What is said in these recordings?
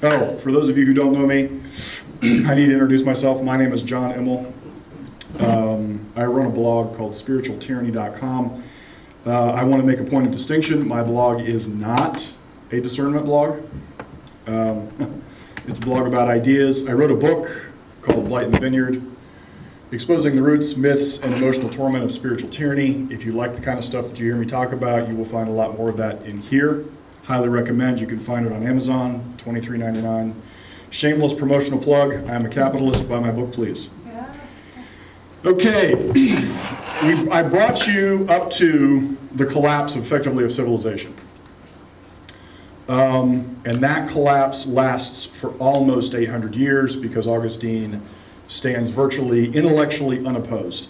Oh, for those of you who don't know me, I need to introduce myself. My name is John Immel. I run a blog called spiritualtyranny.com. I want to make a point of distinction. My blog is not a discernment blog. It's a blog about ideas. I wrote a book called Blight in the Vineyard, Exposing the Roots, Myths, and Emotional Torment of Spiritual Tyranny. If you like the kind of stuff that you hear me talk about, you will find a lot more of that in here. Highly recommend. You can find it on Amazon, $23.99. Shameless promotional plug. I am a capitalist. Buy my book, please. Okay. I brought you up to the collapse, effectively, of civilization. And that collapse lasts for almost 800 years because Augustine stands virtually intellectually unopposed.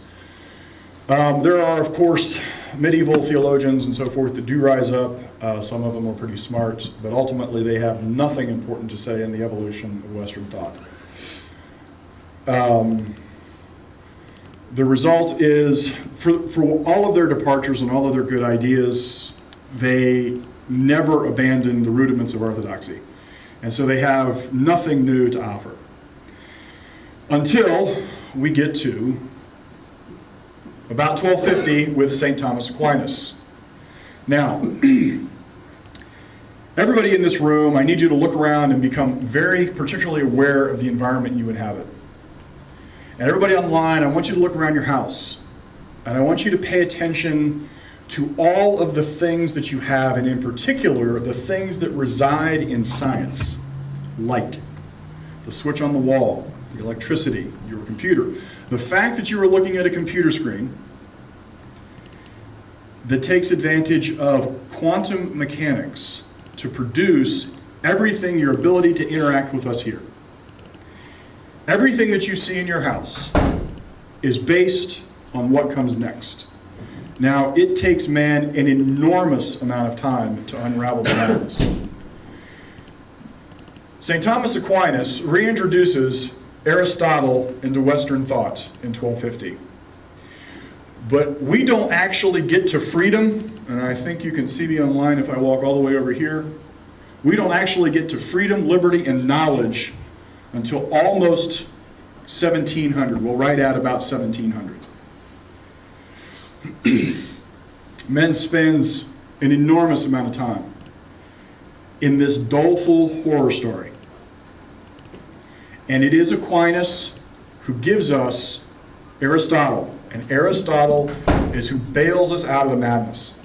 There are, of course, medieval theologians and so forth that do rise up. Some of them are pretty smart, but ultimately they have nothing important to say in the evolution of Western thought. The result is, for all of their departures and all of their good ideas, they never abandon the rudiments of orthodoxy. And so they have nothing new to offer. Until we get to about 1250 with St. Thomas Aquinas. Now, everybody in this room, I need you to look around and become very particularly aware of the environment you inhabit. And everybody online, I want you to look around your house. And I want you to pay attention to all of the things that you have, and in particular, the things that reside in science. Light, the switch on the wall, the electricity, your computer. The fact that you are looking at a computer screen that takes advantage of quantum mechanics to produce everything, your ability to interact with us here. Everything that you see in your house is based on what comes next. Now, it takes man an enormous amount of time to unravel the madness. St. Thomas Aquinas reintroduces Aristotle into Western thought in 1250. But we don't actually get to freedom, and I think you can see me online if I walk all the way over here. We don't actually get to freedom, liberty, and knowledge until almost 1700. Well, right at about 1700. Men spends an enormous amount of time in this doleful horror story. And it is Aquinas who gives us Aristotle. And Aristotle is who bails us out of the madness.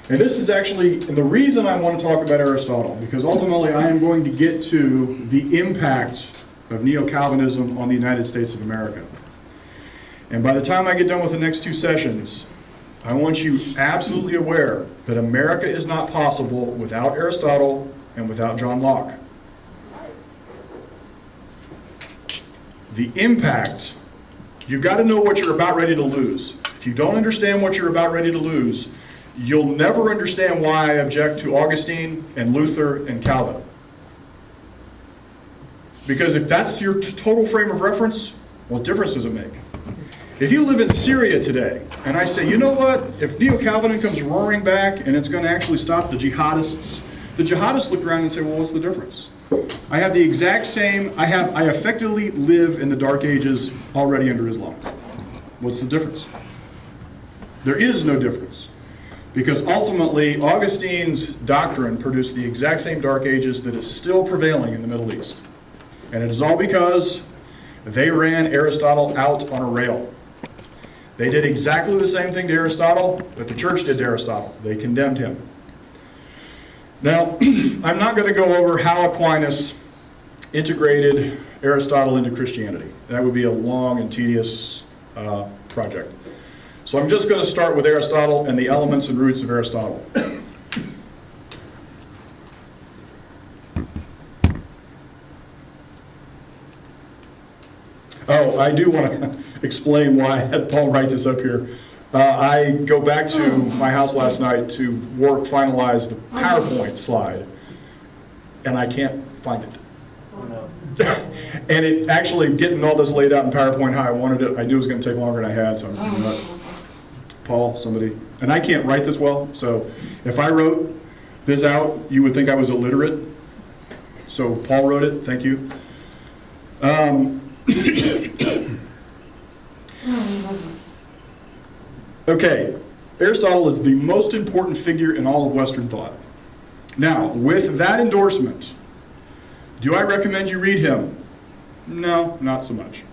And this is actually, and the reason I want to talk about Aristotle, because ultimately I am going to get to the impact of neo-Calvinism on the United States of America. And by the time I get done with the next two sessions, I want you absolutely aware that America is not possible without Aristotle and without John Locke. The impact, you've got to know what you're about ready to lose. If you don't understand what you're about ready to lose, you'll never understand why I object to Augustine and Luther and Calvin. Because if that's your total frame of reference, what difference does it make? If you live in Syria today, and I say, you know what, if neo-Calvinism comes roaring back and it's going to actually stop the jihadists look around and say, well, what's the difference? I have the exact same, I effectively live in the Dark Ages already under Islam. What's the difference? There is no difference. Because ultimately, Augustine's doctrine produced the exact same Dark Ages that is still prevailing in the Middle East. And it is all because they ran Aristotle out on a rail. They did exactly the same thing to Aristotle that the church did to Aristotle. They condemned him. Now, I'm not going to go over how Aquinas integrated Aristotle into Christianity. That would be a long and tedious project. So I'm just going to start with Aristotle and the elements and roots of Aristotle. Oh, I do want to explain why I had Paul write this up here. I go back to my house last night to finalize the PowerPoint slide, and I can't find it. Oh, no. And it actually, getting all this laid out in PowerPoint how I wanted it, I knew it was going to take longer than I had, so I'm Paul, somebody, and I can't write this well, so if I wrote Biz out, you would think I was illiterate. So Paul wrote it, thank you. Okay, Aristotle is the most important figure in all of Western thought. Now, with that endorsement, do I recommend you read him? No, not so much.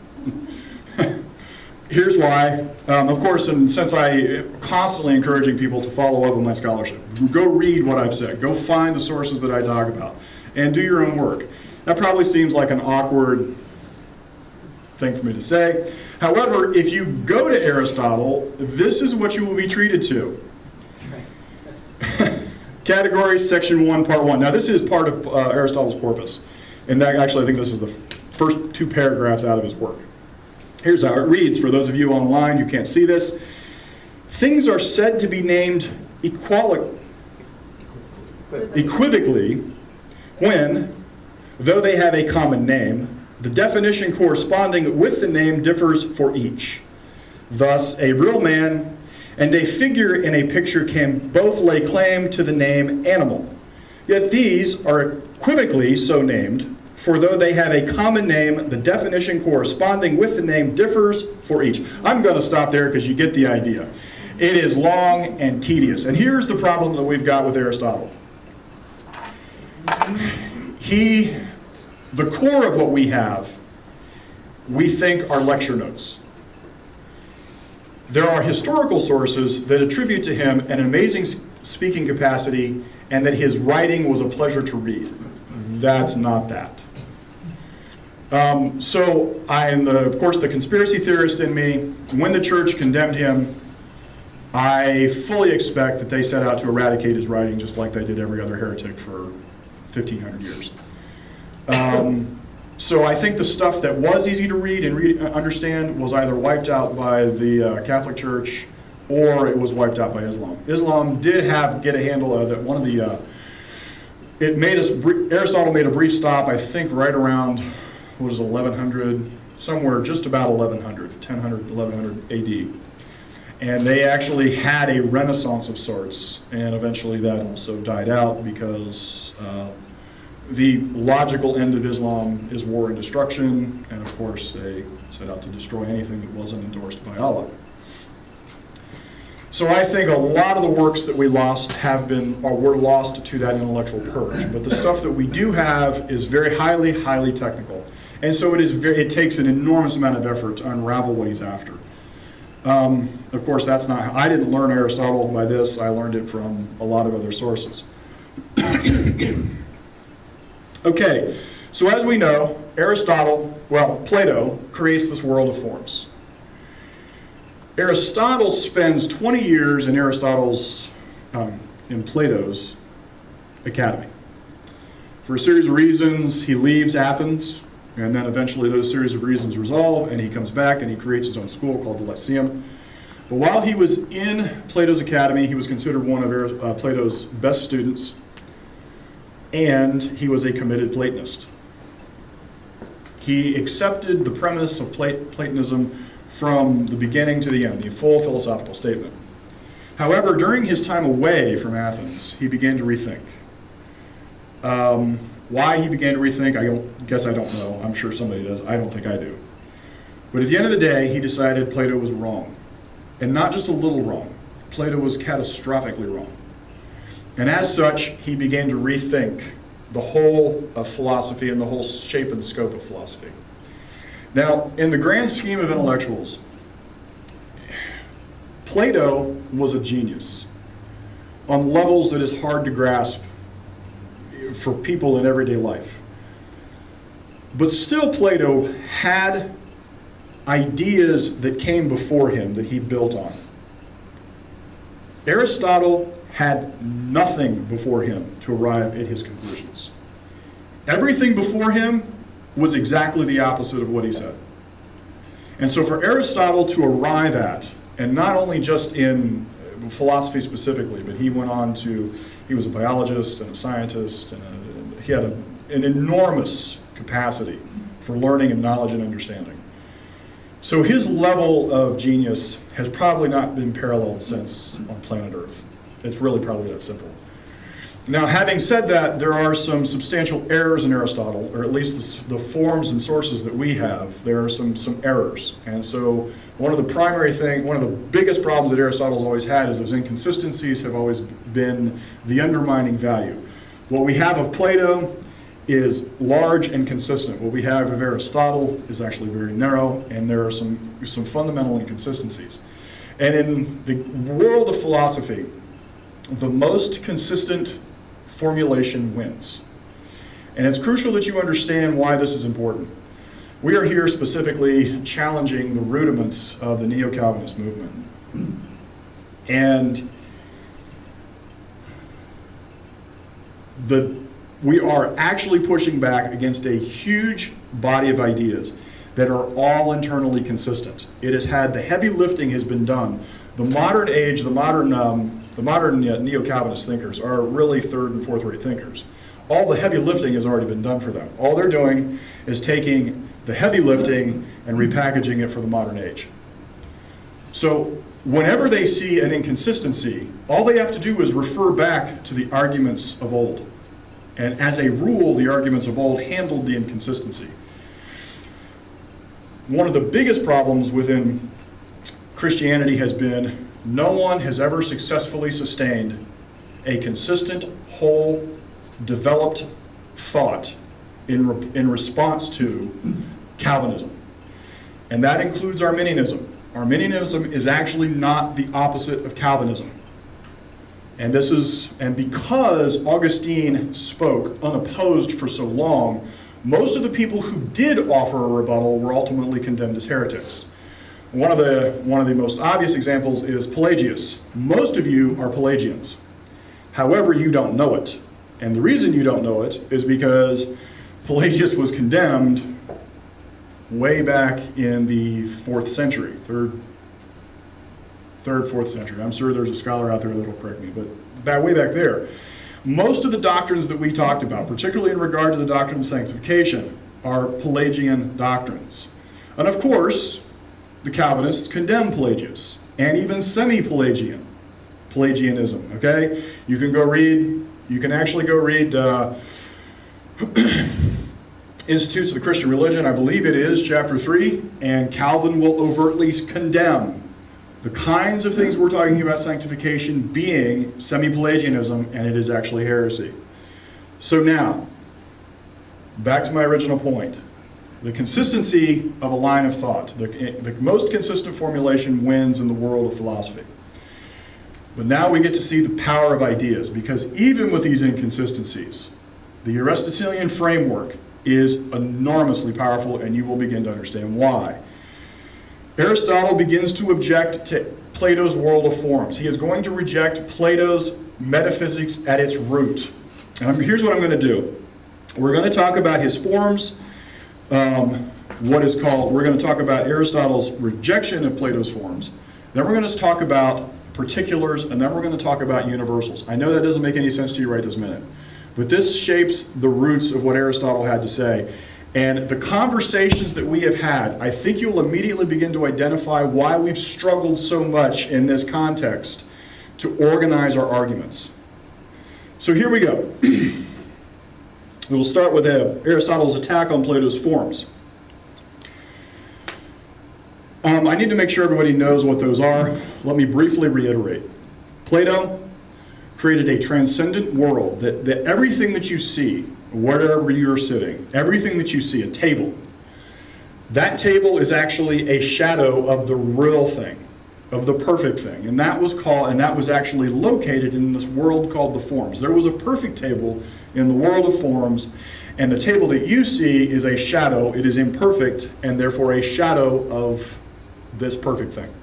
Here's why. Of course, and since I'm constantly encouraging people to follow up on my scholarship, go read what I've said. Go find the sources that I talk about, and do your own work. That probably seems like an awkward thing for me to say. However, if you go to Aristotle, this is what you will be treated to. That's right. Category, section 1, part 1. Now, this is part of Aristotle's corpus. And that, actually, I think this is the first 2 paragraphs out of his work. Here's how it reads. For those of you online, you can't see this. Things are said to be named equivocally when, though they have a common name, the definition corresponding with the name differs for each. Thus, a real man and a figure in a picture can both lay claim to the name animal. Yet these are equivocally so named, for though they have a common name, the definition corresponding with the name differs for each. I'm going to stop there because you get the idea. It is long and tedious. And here's the problem that we've got with Aristotle. The core of what we have, we think are lecture notes. There are historical sources that attribute to him an amazing speaking capacity and that his writing was a pleasure to read. That's not that. So I am, of course, the conspiracy theorist in me. When the church condemned him, I fully expect that they set out to eradicate his writing just like they did every other heretic for 1,500 years. So I think the stuff that was easy to read and understand was either wiped out by the Catholic Church or it was wiped out by Islam. Islam did get a handle of it. One of the, Aristotle made a brief stop, I think right around, 1100, somewhere just about 1100, 1000, 1100 AD. And they actually had a renaissance of sorts, and eventually that also died out because the logical end of Islam is war and destruction, and of course they set out to destroy anything that wasn't endorsed by Allah. So I think a lot of the works that we lost were lost to that intellectual purge, but the stuff that we do have is very highly technical, and so it takes an enormous amount of effort to unravel what he's after. Of course, I didn't learn Aristotle by this, I learned it from a lot of other sources. Okay, so as we know, Plato creates this world of forms. Aristotle spends 20 years in Plato's academy. For a series of reasons, he leaves Athens, and then eventually those series of reasons resolve, and he comes back and he creates his own school called the Lyceum. But while he was in Plato's academy, he was considered one of Plato's best students, and he was a committed Platonist. He accepted the premise of Platonism from the beginning to the end, the full philosophical statement. However, during his time away from Athens, he began to rethink. Why he began to rethink, I don't know. I'm sure somebody does. I don't think I do. But at the end of the day, he decided Plato was wrong. And not just a little wrong. Plato was catastrophically wrong. And as such, he began to rethink the whole of philosophy and the whole shape and scope of philosophy. Now, in the grand scheme of intellectuals, Plato was a genius on levels that is hard to grasp for people in everyday life. But still, Plato had ideas that came before him that he built on. Aristotle had nothing before him to arrive at his conclusions. Everything before him was exactly the opposite of what he said. And so for Aristotle to arrive at, and not only just in philosophy specifically, but he was a biologist and a scientist, and he had an enormous capacity for learning and knowledge and understanding. So his level of genius has probably not been paralleled since on planet Earth. It's really probably that simple. Now, having said that, there are some substantial errors in Aristotle, or at least the forms and sources that we have. There are some errors. And so one of the biggest problems that Aristotle's always had is those inconsistencies have always been the undermining value. What we have of Plato is large and consistent. What we have of Aristotle is actually very narrow, and there are some fundamental inconsistencies. And in the world of philosophy, the most consistent formulation wins. And it's crucial that you understand why this is important. We are here specifically challenging the rudiments of the Neo-Calvinist movement. And we are actually pushing back against a huge body of ideas that are all internally consistent. It has had, the heavy lifting has been done. The modern age, the modern Neo-Calvinist thinkers are really third and fourth rate thinkers. All the heavy lifting has already been done for them. All they're doing is taking the heavy lifting and repackaging it for the modern age. So whenever they see an inconsistency, all they have to do is refer back to the arguments of old. And as a rule, the arguments of old handled the inconsistency. One of the biggest problems within Christianity has been no one has ever successfully sustained a consistent, whole, developed thought in response to Calvinism. And that includes Arminianism. Arminianism is actually not the opposite of Calvinism. And because Augustine spoke unopposed for so long, most of the people who did offer a rebuttal were ultimately condemned as heretics. One of the most obvious examples is Pelagius. Most of you are Pelagians. However, you don't know it. And the reason you don't know it is because Pelagius was condemned way back in the 4th century, third, 4th century. I'm sure there's a scholar out there that'll correct me, but way back there. Most of the doctrines that we talked about, particularly in regard to the doctrine of sanctification, are Pelagian doctrines. And of course, the Calvinists condemn Pelagius, and even semi-Pelagianism, okay? You can actually go read Institutes of the Christian Religion, I believe it is, chapter 3, and Calvin will overtly condemn the kinds of things we're talking about sanctification being semi-Pelagianism, and it is actually heresy. So now, back to my original point. The consistency of a line of thought, the most consistent formulation wins in the world of philosophy. But now we get to see the power of ideas, because even with these inconsistencies, the Aristotelian framework is enormously powerful, and you will begin to understand why. Aristotle begins to object to Plato's world of forms. He is going to reject Plato's metaphysics at its root. And here's what I'm going to do. We're going to talk about his forms, we're going to talk about Aristotle's rejection of Plato's forms. Then we're going to talk about particulars, and then we're going to talk about universals. I know that doesn't make any sense to you right this minute, but this shapes the roots of what Aristotle had to say. And the conversations that we have had, I think you'll immediately begin to identify why we've struggled so much in this context to organize our arguments. So here we go. We'll start with Aristotle's attack on Plato's forms. I need to make sure everybody knows what those are. Let me briefly reiterate. Plato created a transcendent world that everything that you see, wherever you're sitting, everything that you see, a table, that table is actually a shadow of the real thing, of the perfect thing. And that was actually located in this world called the forms. There was a perfect table in the world of forms, and the table that you see is a shadow. It is imperfect, and therefore a shadow of this perfect thing.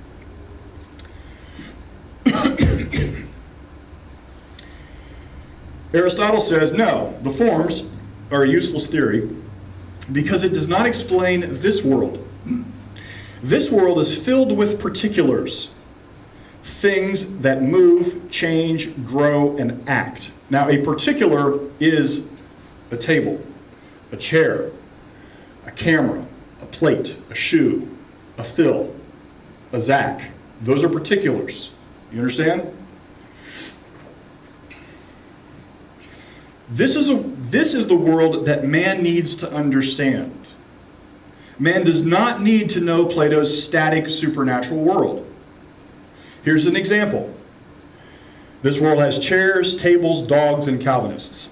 Aristotle says, no, the forms are a useless theory because it does not explain this world. This world is filled with particulars, things that move, change, grow, and act. Now, a particular is a table, a chair, a camera, a plate, a shoe, a fill, a zack. Those are particulars. You understand? This is the world that man needs to understand. Man does not need to know Plato's static supernatural world. Here's an example. This world has chairs, tables, dogs, and Calvinists.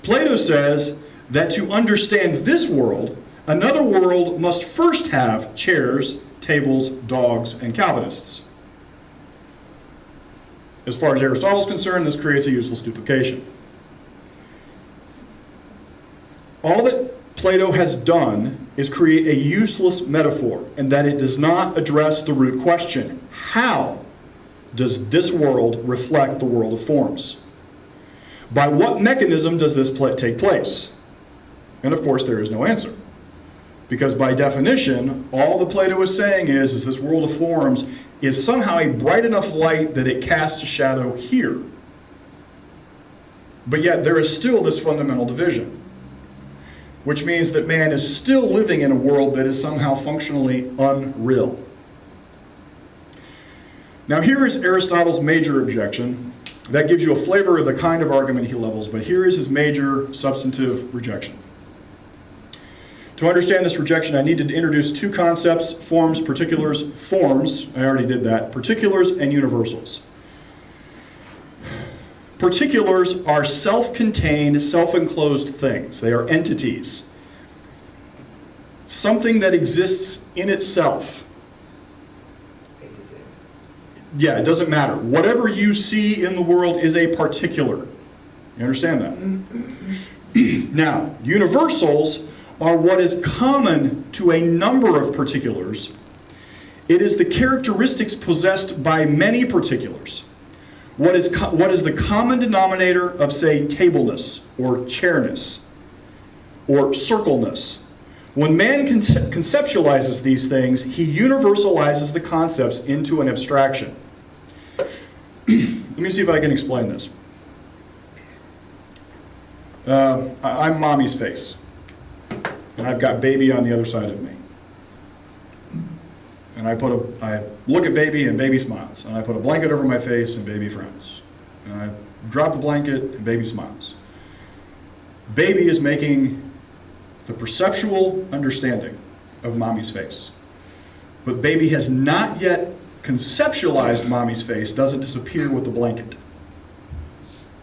Plato says that to understand this world, another world must first have chairs, tables, dogs, and Calvinists. As far as Aristotle is concerned, this creates a useless duplication. All that Plato has done is create a useless metaphor, and that it does not address the root question. How does this world reflect the world of forms? By what mechanism does this take place? And of course, there is no answer. Because by definition, all that Plato is saying is this world of forms is somehow a bright enough light that it casts a shadow here. But yet there is still this fundamental division, which means that man is still living in a world that is somehow functionally unreal. Now here is Aristotle's major objection. That gives you a flavor of the kind of argument he levels, but here is his major substantive rejection. To understand this rejection, I needed to introduce two concepts, forms, particulars, forms, I already did that, particulars and universals. Particulars are self-contained, self-enclosed things. They are entities. Something that exists in itself. Yeah, it doesn't matter. Whatever you see in the world is a particular. You understand that? Now, universals are what is common to a number of particulars. It is the characteristics possessed by many particulars. What is the common denominator of, say, tableness or chairness or circleness? When man conceptualizes these things, he universalizes the concepts into an abstraction. Let me see if I can explain this. I'm mommy's face, and I've got baby on the other side of me. And I look at baby and baby smiles. And I put a blanket over my face and baby frowns. And I drop the blanket and baby smiles. Baby is making the perceptual understanding of mommy's face. But baby has not yet conceptualized mommy's face, doesn't disappear with the blanket.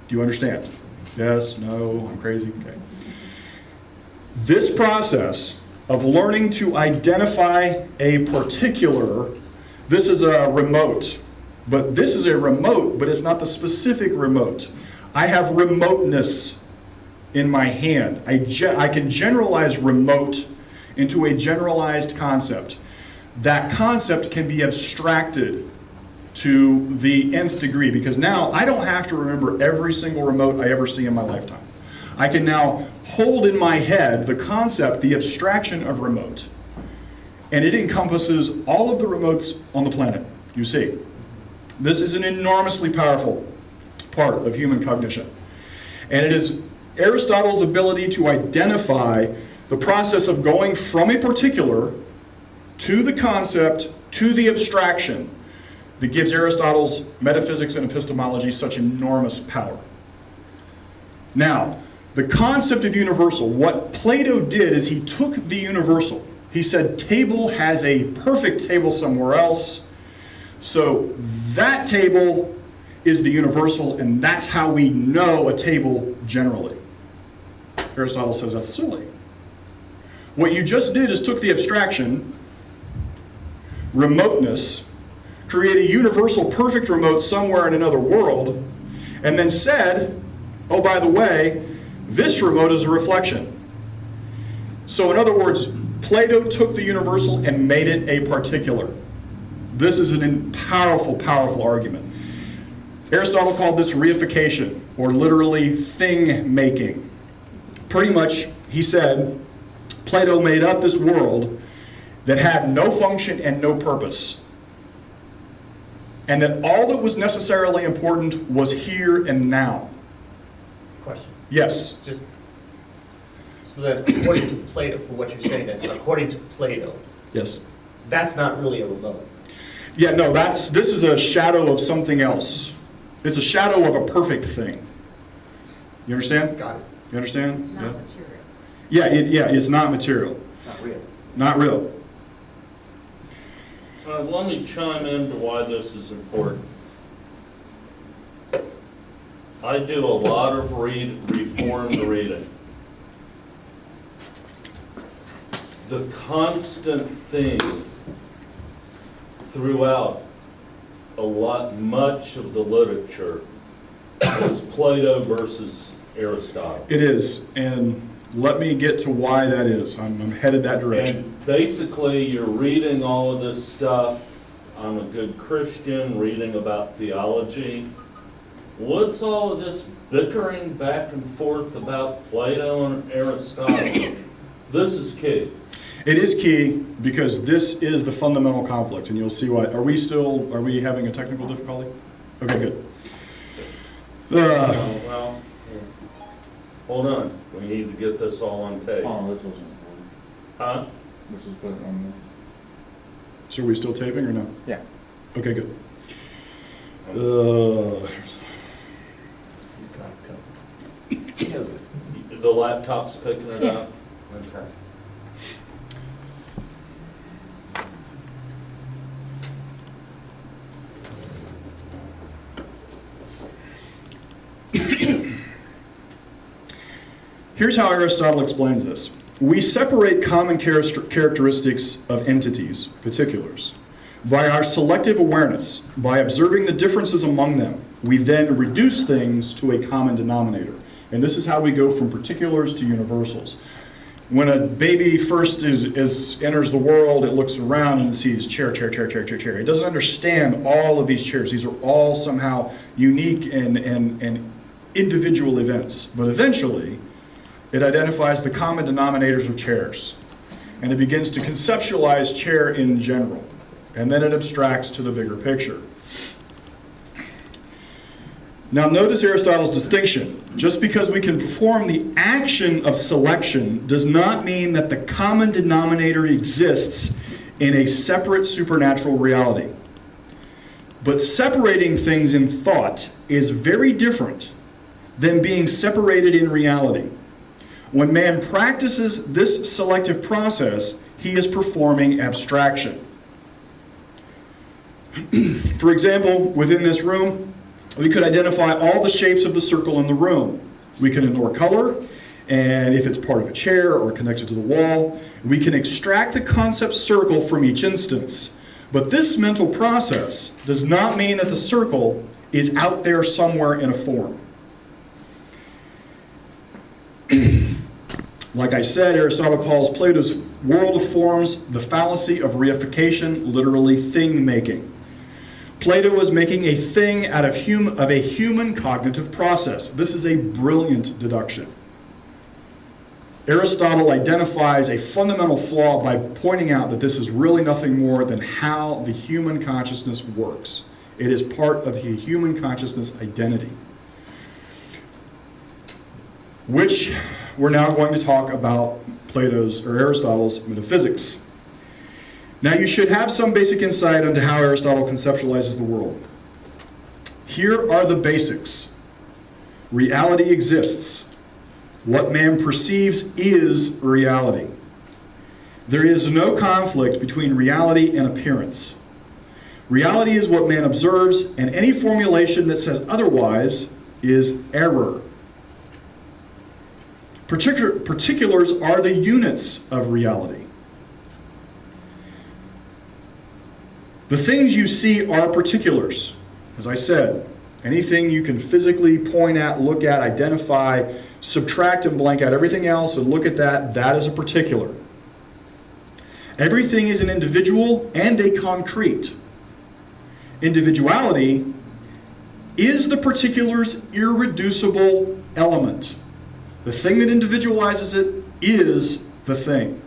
Do you understand? Yes, no, I'm crazy, okay. This process of learning to identify a particular, this is a remote, but this is a remote, but it's not the specific remote. I have remoteness in my hand. I can generalize remote into a generalized concept. That concept can be abstracted to the nth degree, because now I don't have to remember every single remote I ever see in my lifetime. I can now hold in my head the concept, the abstraction of remote. And it encompasses all of the remotes on the planet, you see. This is an enormously powerful part of human cognition. And it is Aristotle's ability to identify the process of going from a particular to the concept to the abstraction that gives Aristotle's metaphysics and epistemology such enormous power. Now, the concept of universal, what Plato did is he took the universal. He said table has a perfect table somewhere else, so that table is the universal, and that's how we know a table generally. Aristotle says that's silly. What you just did is took the abstraction, remoteness, create a universal perfect remote somewhere in another world, and then said, oh, by the way, this remote is a reflection. So in other words, Plato took the universal and made it a particular. This is a powerful, powerful argument. Aristotle called this reification, or literally thing-making. Pretty much, he said, Plato made up this world that had no function and no purpose. And that all that was necessarily important was here and now. Question. Yes. Just so that according to Plato, for what you're saying, that according to Plato, Yes. that's not really a remote. Yeah, no, this is a shadow of something else. It's a shadow of a perfect thing. You understand? Got it. You understand? It's not material. Yeah, it's not material. It's not real. Not real. Let me chime into why this is important. I do a lot of reformed reading. The constant theme throughout much of the literature is Plato versus Aristotle. It is, and let me get to why that is. I'm headed that direction. And basically, you're reading all of this stuff. I'm a good Christian, reading about theology. What's all of this bickering back and forth about Plato and Aristotle? This is key. It is key because this is the fundamental conflict, and you'll see why. Are we having a technical difficulty? Okay, good. Well, hold on. We need to get this all on tape. Oh, this wasn't recorded. Huh? This was put on So are we still taping or no? this. Yeah. Okay, good. He's got it covered. The laptop's picking it up? Okay. Here's how Aristotle explains this. We separate common characteristics of entities, particulars, by our selective awareness. By observing the differences among them, we then reduce things to a common denominator. And this is how we go from particulars to universals. When a baby first enters the world, it looks around and sees chair. It doesn't understand all of these chairs. These are all somehow unique and individual events. But eventually, it identifies the common denominators of chairs, and it begins to conceptualize chair in general, and then it abstracts to the bigger picture. Now notice Aristotle's distinction. Just because we can perform the action of selection does not mean that the common denominator exists in a separate supernatural reality. But separating things in thought is very different than being separated in reality. When man practices this selective process, he is performing abstraction. For example, within this room, we could identify all the shapes of the circle in the room. We can ignore color, and if it's part of a chair or connected to the wall, we can extract the concept circle from each instance. But this mental process does not mean that the circle is out there somewhere in a form. Like I said, Aristotle calls Plato's world of forms the fallacy of reification, literally thing-making. Plato was making a thing out of a human cognitive process. This is a brilliant deduction. Aristotle identifies a fundamental flaw by pointing out that this is really nothing more than how the human consciousness works. It is part of the human consciousness identity, which we're now going to talk about Plato's or Aristotle's metaphysics. Now you should have some basic insight into how Aristotle conceptualizes the world. Here are the basics. Reality exists. What man perceives is reality. There is no conflict between reality and appearance. Reality is what man observes, and any formulation that says otherwise is error. Particulars are the units of reality. The things you see are particulars. As I said, anything you can physically point at, look at, identify, subtract and blank out everything else and look at that, that is a particular. Everything is an individual and a concrete. Individuality is the particular's irreducible element. The thing that individualizes it is the thing.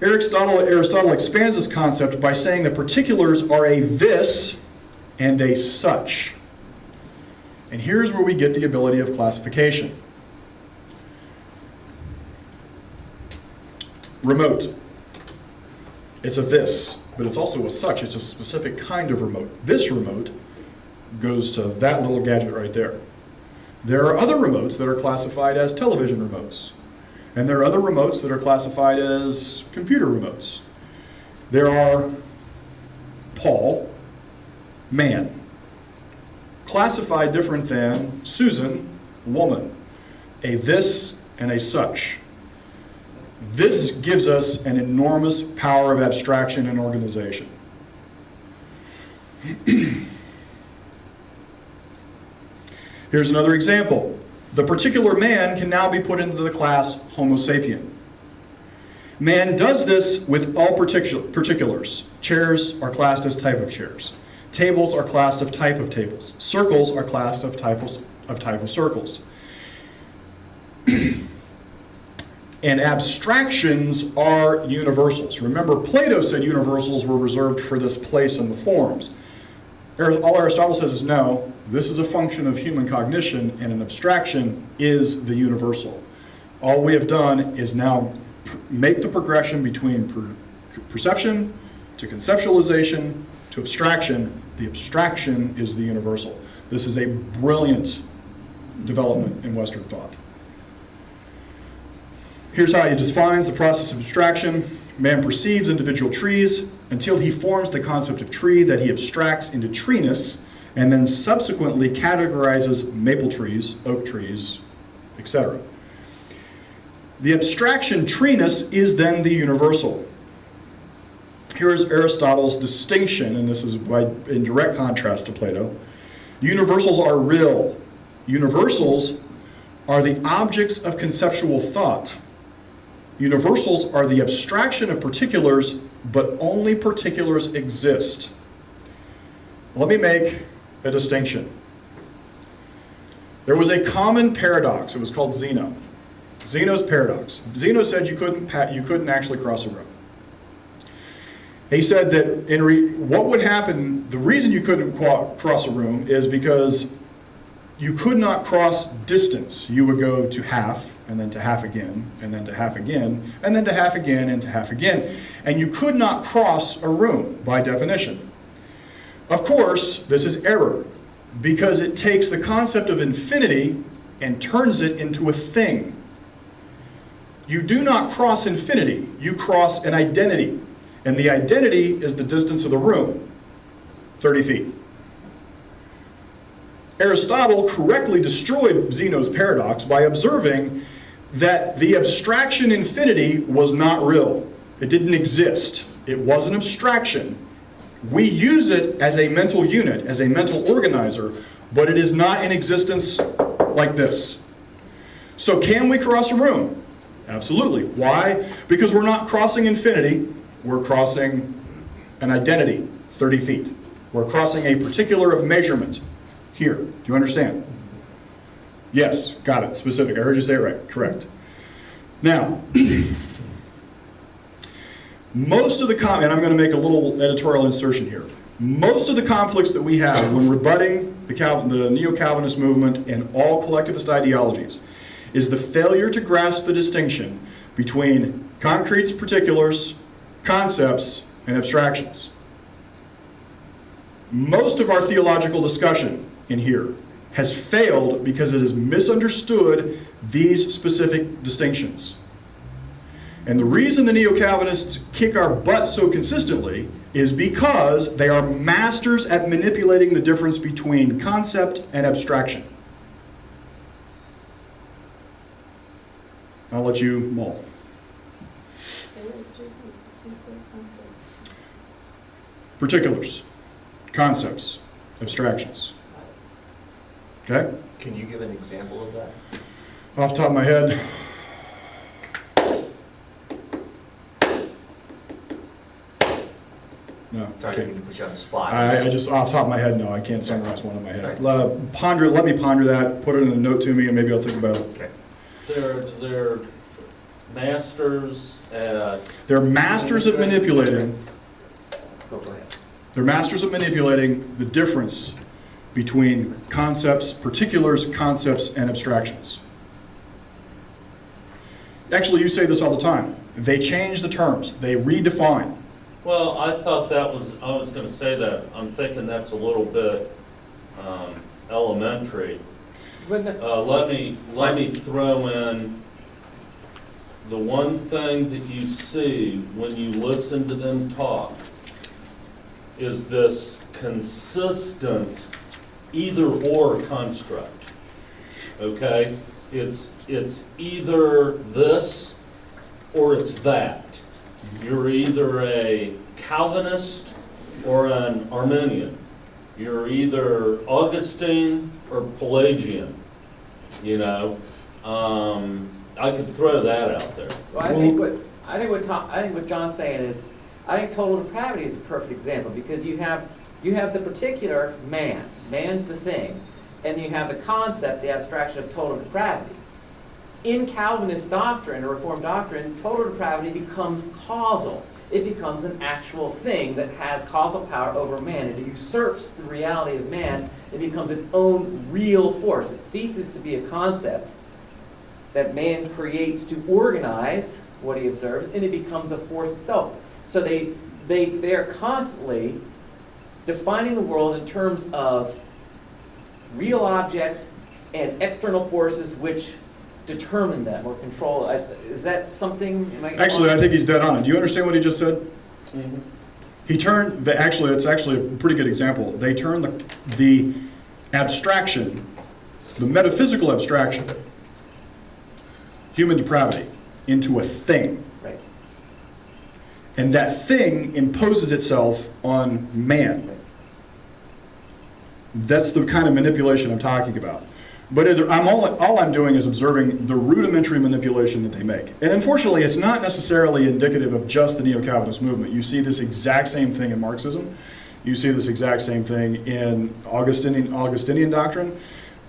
Aristotle expands this concept by saying that particulars are a this and a such. And here's where we get the ability of classification. Remote. It's a this, but it's also a such. It's a specific kind of remote. This remote goes to that little gadget right there. There are other remotes that are classified as television remotes. And there are other remotes that are classified as computer remotes. There are Paul, man, classified different than Susan, woman, a this and a such. This gives us an enormous power of abstraction and organization. Here's another example. The particular man can now be put into the class Homo sapien. Man does this with all particulars. Chairs are classed as type of chairs. Tables are classed of type of tables. Circles are classed of type of circles. And abstractions are universals. Remember, Plato said universals were reserved for this place in the forms. All Aristotle says is no, this is a function of human cognition, and an abstraction is the universal. All we have done is now make the progression between perception to conceptualization to abstraction. The abstraction is the universal. This is a brilliant development in Western thought. Here's how he defines the process of abstraction. Man perceives individual trees until he forms the concept of tree that he abstracts into treeness, and then subsequently categorizes maple trees, oak trees, etc. The abstraction treeness is then the universal. Here is Aristotle's distinction, and this is in direct contrast to Plato. Universals are real. Universals are the objects of conceptual thought. Universals are the abstraction of particulars, but only particulars exist. Let me make a distinction. There was a common paradox. It was called Zeno. Zeno's paradox. Zeno said you couldn't actually cross a room. He said that what would happen, the reason you couldn't cross a room is because you could not cross distance. You would go to half, and then to half again, and then to half again, and then to half again, and to half again. And you could not cross a room by definition. Of course, this is error, because it takes the concept of infinity and turns it into a thing. You do not cross infinity, you cross an identity. And the identity is the distance of the room, 30 feet. Aristotle correctly destroyed Zeno's paradox by observing that the abstraction infinity was not real. It didn't exist. It was an abstraction. We use it as a mental unit, as a mental organizer, but it is not in existence like this. So can we cross a room? Absolutely. Why? Because we're not crossing infinity, we're crossing an identity, 30 feet. We're crossing a particular of measurement. Here, do you understand? Yes, got it, specific. I heard you say it right, correct. Now, most of the and I'm going to make a little editorial insertion here. Most of the conflicts that we have when rebutting the neo-Calvinist movement and all collectivist ideologies is the failure to grasp the distinction between concrete particulars, concepts, and abstractions. Most of our theological discussion in here has failed because it has misunderstood these specific distinctions. And the reason the neo-Calvinists kick our butt so consistently is because they are masters at manipulating the difference between concept and abstraction. I'll let you mull. Particulars, concepts, abstractions. Okay? Can you give an example of that? Off the top of my head, no. Sorry, I didn't mean to put you on the spot. I just, off the top of my head, no, I can't summarize one in my head. Let me ponder that, put it in a note to me, and maybe I'll think about it. Okay. They're masters at... They're masters at manipulating. Go ahead. They're masters at manipulating the difference between concepts, particulars, concepts, and abstractions. Actually, you say this all the time. They change the terms. They redefine. Well, I thought I was going to say that. I'm thinking that's a little bit elementary. Let me throw in the one thing that you see when you listen to them talk is this consistent either-or construct, okay? It's either this or it's that. You're either a Calvinist or an Arminian. You're either Augustine or Pelagian, you know? I could throw that out there. Well, I think what John's saying is, I think total depravity is a perfect example, because you have the particular man. Man's the thing. And you have the concept, the abstraction of total depravity. In Calvinist doctrine, or Reformed doctrine, total depravity becomes causal. It becomes an actual thing that has causal power over man. It usurps the reality of man. It becomes its own real force. It ceases to be a concept that man creates to organize what he observes, and it becomes a force itself. So they are constantly defining the world in terms of real objects and external forces which determine them or control. Is that something? Actually, I think he's dead on it. Do you understand what he just said? Mm-hmm. He turned, it's actually a pretty good example. They turned the abstraction, the metaphysical abstraction, human depravity, into a thing. Right. And that thing imposes itself on man. Right. That's the kind of manipulation I'm talking about. But all I'm doing is observing the rudimentary manipulation that they make. And unfortunately, it's not necessarily indicative of just the Neo-Calvinist movement. You see this exact same thing in Marxism. You see this exact same thing in Augustinian doctrine.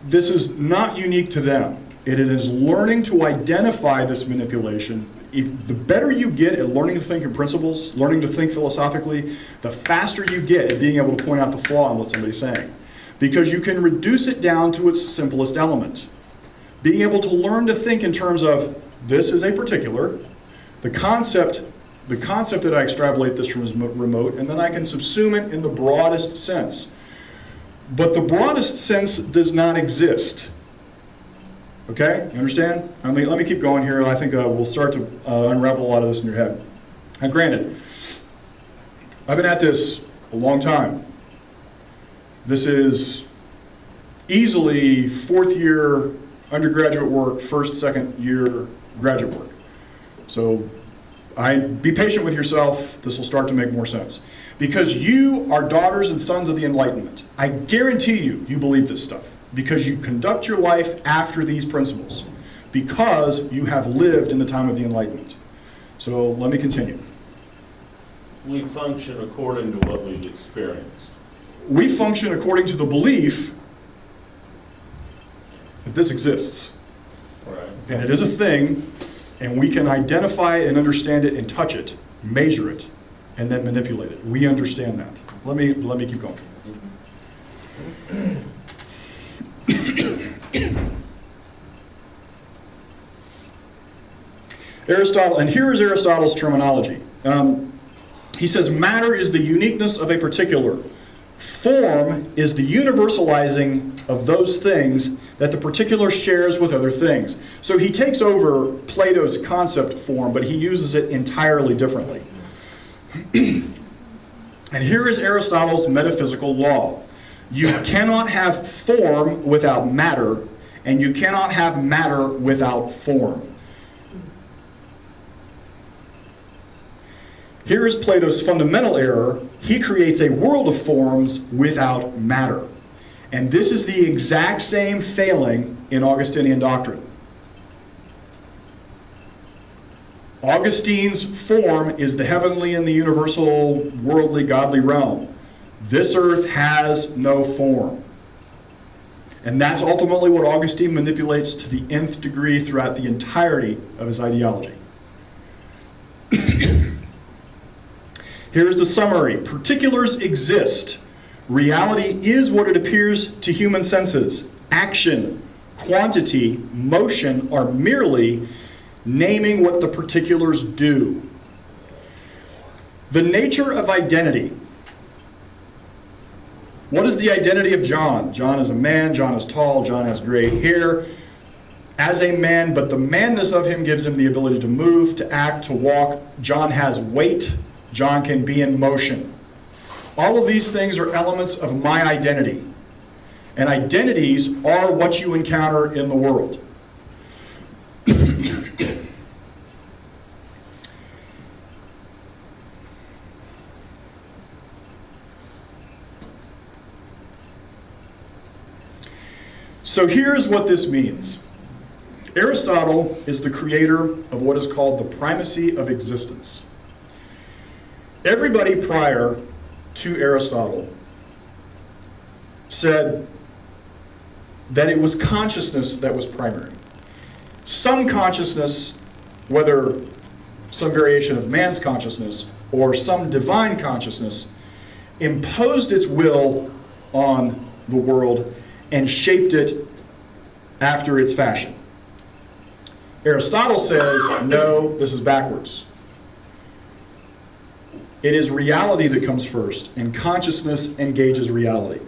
This is not unique to them. It is learning to identify this manipulation. The better you get at learning to think in principles, learning to think philosophically, the faster you get at being able to point out the flaw in what somebody's saying. Because you can reduce it down to its simplest element. Being able to learn to think in terms of, this is a particular, the concept that I extrapolate this from is remote, and then I can subsume it in the broadest sense. But the broadest sense does not exist. Okay, you understand? Let me keep going here. I think we'll start to unravel a lot of this in your head. Now granted, I've been at this a long time. This is easily fourth year undergraduate work, first, second year graduate work. So be patient with yourself. This will start to make more sense. Because you are daughters and sons of the Enlightenment. I guarantee you believe this stuff. Because you conduct your life after these principles. Because you have lived in the time of the Enlightenment. So let me continue. We function according to what we've experienced. We function according to the belief that this exists. Right. And it is a thing, and we can identify and understand it and touch it, measure it, and then manipulate it. We understand that. Let me keep going. Aristotle, and here is Aristotle's terminology. He says, matter is the uniqueness of a particular. Form is the universalizing of those things that the particular shares with other things. So he takes over Plato's concept form, but he uses it entirely differently. And here is Aristotle's metaphysical law. You cannot have form without matter, and you cannot have matter without form. Here is Plato's fundamental error. He creates a world of forms without matter. And this is the exact same failing in Augustinian doctrine. Augustine's form is the heavenly and the universal, worldly, godly realm. This earth has no form. And that's ultimately what Augustine manipulates to the nth degree throughout the entirety of his ideology. Here's the summary. Particulars exist. Reality is what it appears to human senses. Action, quantity, motion are merely naming what the particulars do. The nature of identity What is the identity of John? John is a man, John is tall, John has gray hair. As a man, but the manness of him gives him the ability to move, to act, to walk. John has weight. John can be in motion. All of these things are elements of my identity. And identities are what you encounter in the world. So here's what this means. Aristotle is the creator of what is called the primacy of existence. Everybody prior to Aristotle said that it was consciousness that was primary. Some consciousness, whether some variation of man's consciousness or some divine consciousness, imposed its will on the world and shaped it after its fashion. Aristotle says, no, this is backwards. It is reality that comes first, and consciousness engages reality.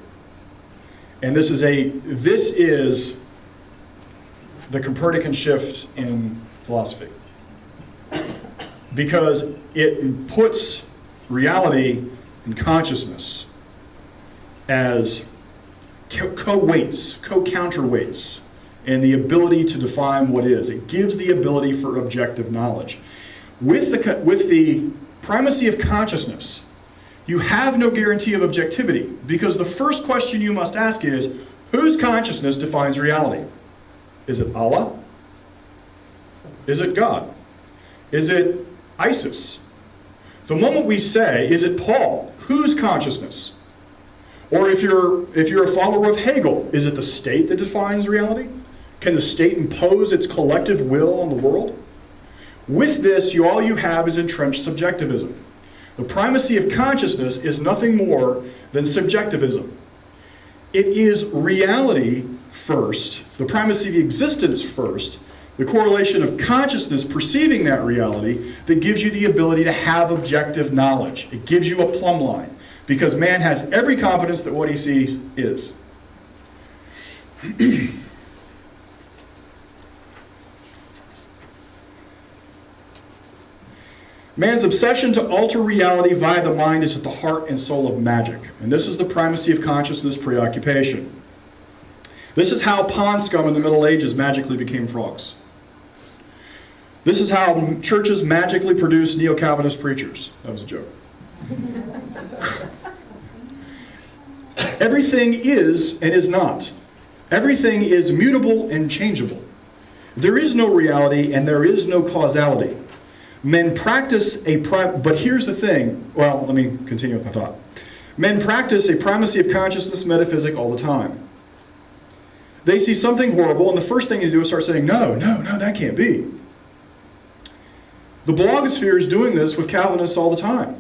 And this is the Copernican shift in philosophy. Because it puts reality and consciousness as co-weights, co-counterweights, and the ability to define what is. It gives the ability for objective knowledge. With the primacy of consciousness, you have no guarantee of objectivity, because the first question you must ask is, whose consciousness defines reality? Is it Allah? Is it God? Is it ISIS? The moment we say, is it Paul? Whose consciousness? Or if you're a follower of Hegel, is it the state that defines reality? Can the state impose its collective will on the world? With this, all you have is entrenched subjectivism. The primacy of consciousness is nothing more than subjectivism. It is reality first, the primacy of existence first, the correlation of consciousness perceiving that reality that gives you the ability to have objective knowledge. It gives you a plumb line, because man has every confidence that what he sees is. Man's obsession to alter reality via the mind is at the heart and soul of magic. And this is the primacy of consciousness preoccupation. This is how pond scum in the Middle Ages magically became frogs. This is how churches magically produced neo-Calvinist preachers. That was a joke. Everything is and is not. Everything is mutable and changeable. There is no reality and there is no causality. Men practice but here's the thing. Well, let me continue with my thought. Men practice a primacy of consciousness metaphysic all the time. They see something horrible, and the first thing they do is start saying, no, that can't be. The blogosphere is doing this with Calvinists all the time.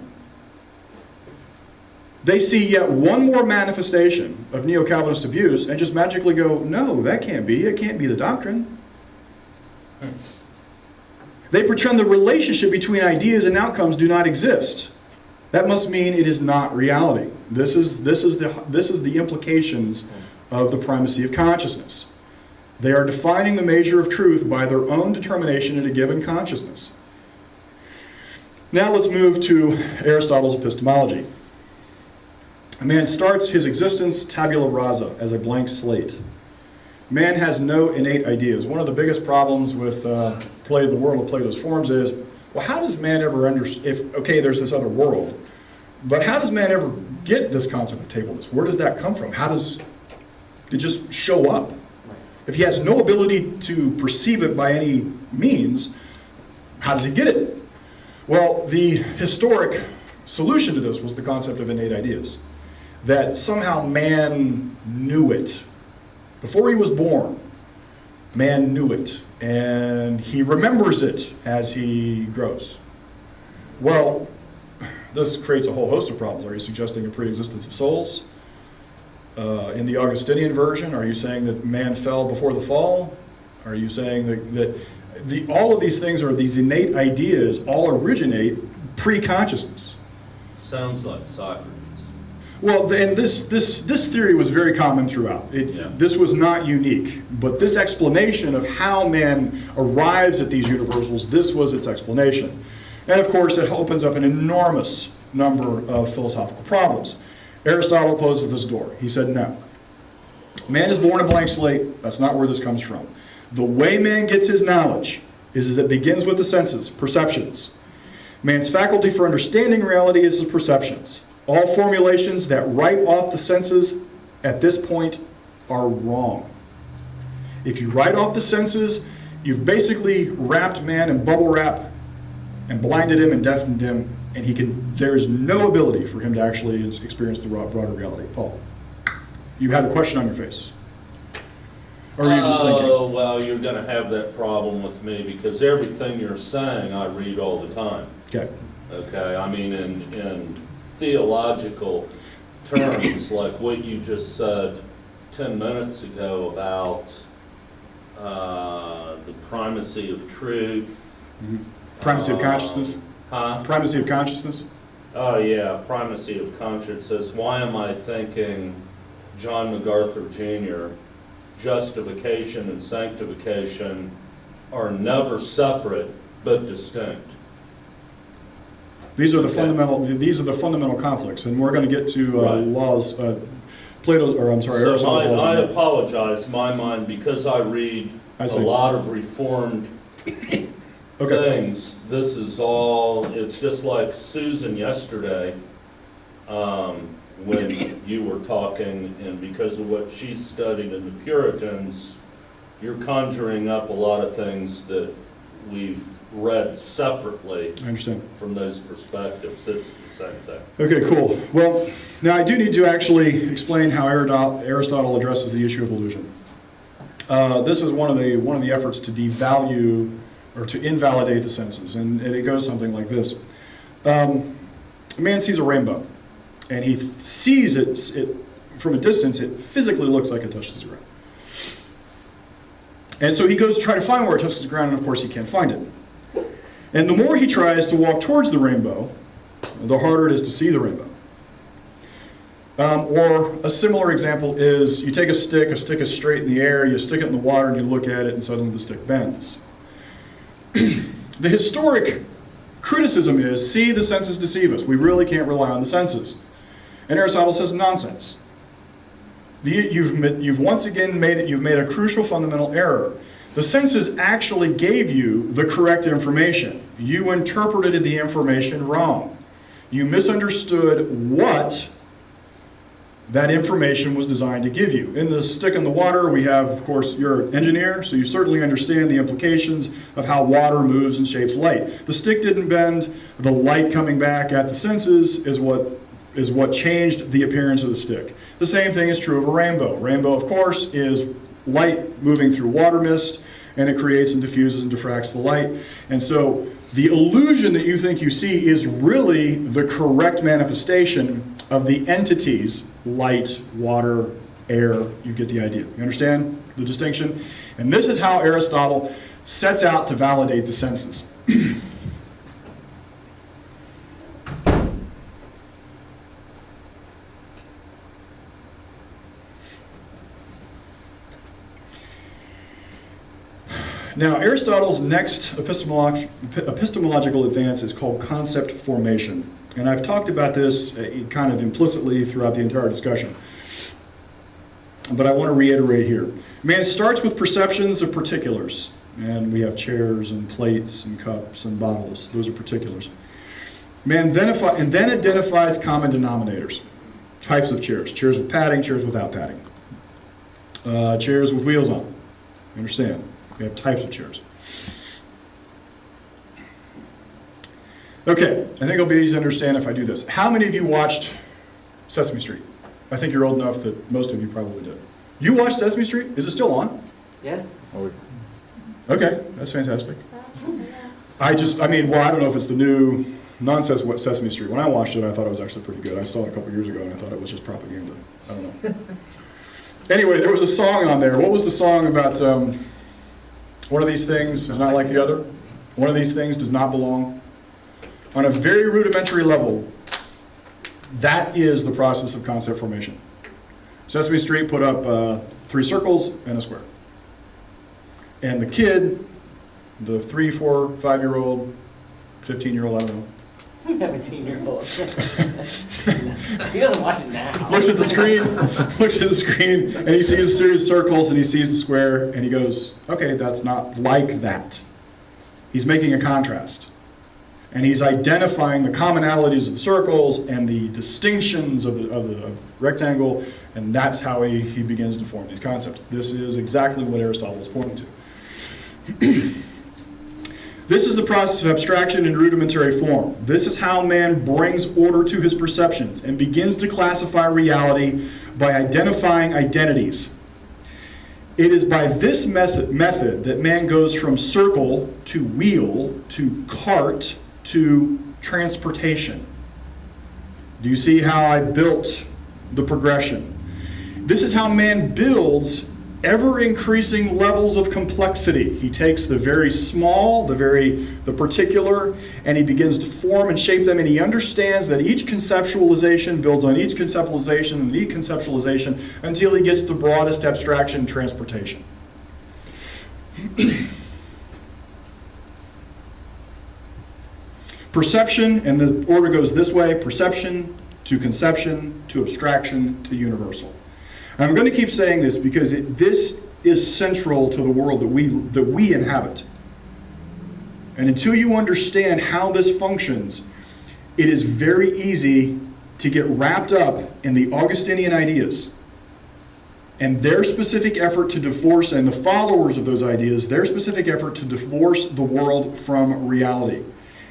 They see yet one more manifestation of neo-Calvinist abuse and just magically go, no, that can't be. It can't be the doctrine. They pretend the relationship between ideas and outcomes do not exist. That must mean it is not reality. This is the implications of the primacy of consciousness. They are defining the measure of truth by their own determination in a given consciousness. Now let's move to Aristotle's epistemology. A man starts his existence tabula rasa, as a blank slate. Man has no innate ideas. One of the biggest problems with Play of the World of Plato's Forms is, well, how does man ever understand, okay, there's this other world, but how does man ever get this concept of tableness? Where does that come from? How does it just show up? If he has no ability to perceive it by any means, how does he get it? Well, the historic solution to this was the concept of innate ideas. That somehow man knew it. Before he was born, man knew it, and he remembers it as he grows. Well, this creates a whole host of problems. Are you suggesting a pre-existence of souls? In the Augustinian version, are you saying that man fell before the fall? Are you saying that all of these things, or these innate ideas, all originate pre-consciousness? Sounds like Socrates. Well, and this theory was very common throughout. Yeah. This was not unique, but this explanation of how man arrives at these universals, this was its explanation. And of course, it opens up an enormous number of philosophical problems. Aristotle closes this door. He said, no. Man is born a blank slate. That's not where this comes from. The way man gets his knowledge is it begins with the senses, perceptions. Man's faculty for understanding reality is the perceptions. All formulations that write off the senses at this point are wrong. If you write off the senses, you've basically wrapped man in bubble wrap and blinded him and deafened him, and there is no ability for him to actually experience the broader reality. Paul, you had a question on your face. Or were you just thinking? Oh, well, you're gonna have that problem with me because everything you're saying I read all the time. Okay. Okay, I mean, in theological terms, like what you just said 10 minutes ago about the primacy of truth. Mm-hmm. Primacy of consciousness? Huh? Primacy of consciousness? Oh, yeah, primacy of consciousness. Why am I thinking John MacArthur Jr., justification and sanctification are never separate but distinct? These are the fundamental conflicts, and we're going to get to Right. laws, Aristotle's So laws. I apologize, my mind, because I read I a see. lot of Reformed Okay. things. This is all, it's just like Susan yesterday, when you were talking, and because of what she studied in the Puritans, you're conjuring up a lot of things that we've read separately I understand. from those perspectives. It's the same thing. Okay, cool. Well, now I do need to actually explain how Aristotle addresses the issue of illusion. This is one of the efforts to devalue or to invalidate the senses, and it goes something like this. A man sees a rainbow, and he sees it from a distance. It physically looks like it touches the ground. And so he goes to try to find where it touches the ground, and of course he can't find it. And the more he tries to walk towards the rainbow, the harder it is to see the rainbow. Or a similar example is you take a stick is straight in the air, you stick it in the water, and you look at it, and suddenly the stick bends. The historic criticism is, see, the senses deceive us. We really can't rely on the senses. And Aristotle says, nonsense. You've once again made a crucial fundamental error. The senses actually gave you the correct information. You interpreted the information wrong. You misunderstood what that information was designed to give you. In the stick in the water, we have, of course, you're an engineer, so you certainly understand the implications of how water moves and shapes light. The stick didn't bend. The light coming back at the senses is what changed the appearance of the stick. The same thing is true of a rainbow. Rainbow, of course, is light moving through water mist, and it creates and diffuses and diffracts the light. And so the illusion that you think you see is really the correct manifestation of the entities, light, water, air. You get the idea. You understand the distinction? And this is how Aristotle sets out to validate the senses. Now, Aristotle's next epistemological advance is called concept formation. And I've talked about this kind of implicitly throughout the entire discussion. But I want to reiterate here. Man starts with perceptions of particulars. And we have chairs and plates and cups and bottles. Those are particulars. Man then identifies common denominators. Types of chairs. Chairs with padding, chairs without padding. Chairs with wheels on. You understand? We have types of chairs. Okay, I think it'll be easy to understand if I do this. How many of you watched Sesame Street? I think you're old enough that most of you probably did. You watched Sesame Street? Is it still on? Yes? Oh, Okay, that's fantastic. I don't know if it's the new non-Sesame Street. When I watched it, I thought it was actually pretty good. I saw it a couple years ago, and I thought it was just propaganda. I don't know. Anyway, there was a song on there. What was the song about... one of these things is not like the other. One of these things does not belong. On a very rudimentary level, That is the process of concept formation. Sesame Street put up 3 circles and a square. And the kid, the 3, 4, 5-year-old, 15-year-old, I don't know, 17-year-old. He doesn't watch it now. looks at the screen, and he sees a series of circles, and he sees the square, and he goes, okay, that's not like that. He's making a contrast. And he's identifying the commonalities of the circles and the distinctions of the rectangle, and that's how he begins to form these concepts. This is exactly what Aristotle is pointing to. This is the process of abstraction in rudimentary form. This is how man brings order to his perceptions and begins to classify reality by identifying identities. It is by this method that man goes from circle to wheel to cart to transportation. Do you see how I built the progression? This is how man builds ever-increasing levels of complexity. He takes the very small, the particular, and he begins to form and shape them, and he understands that each conceptualization builds on each conceptualization and each conceptualization until he gets the broadest abstraction, transportation. Perception, and the order goes this way: perception to conception to abstraction to universal. I'm going to keep saying this because this is central to the world that we inhabit. And until you understand how this functions, it is very easy to get wrapped up in the Augustinian ideas and their specific effort to divorce, and the followers of those ideas, their specific effort to divorce the world from reality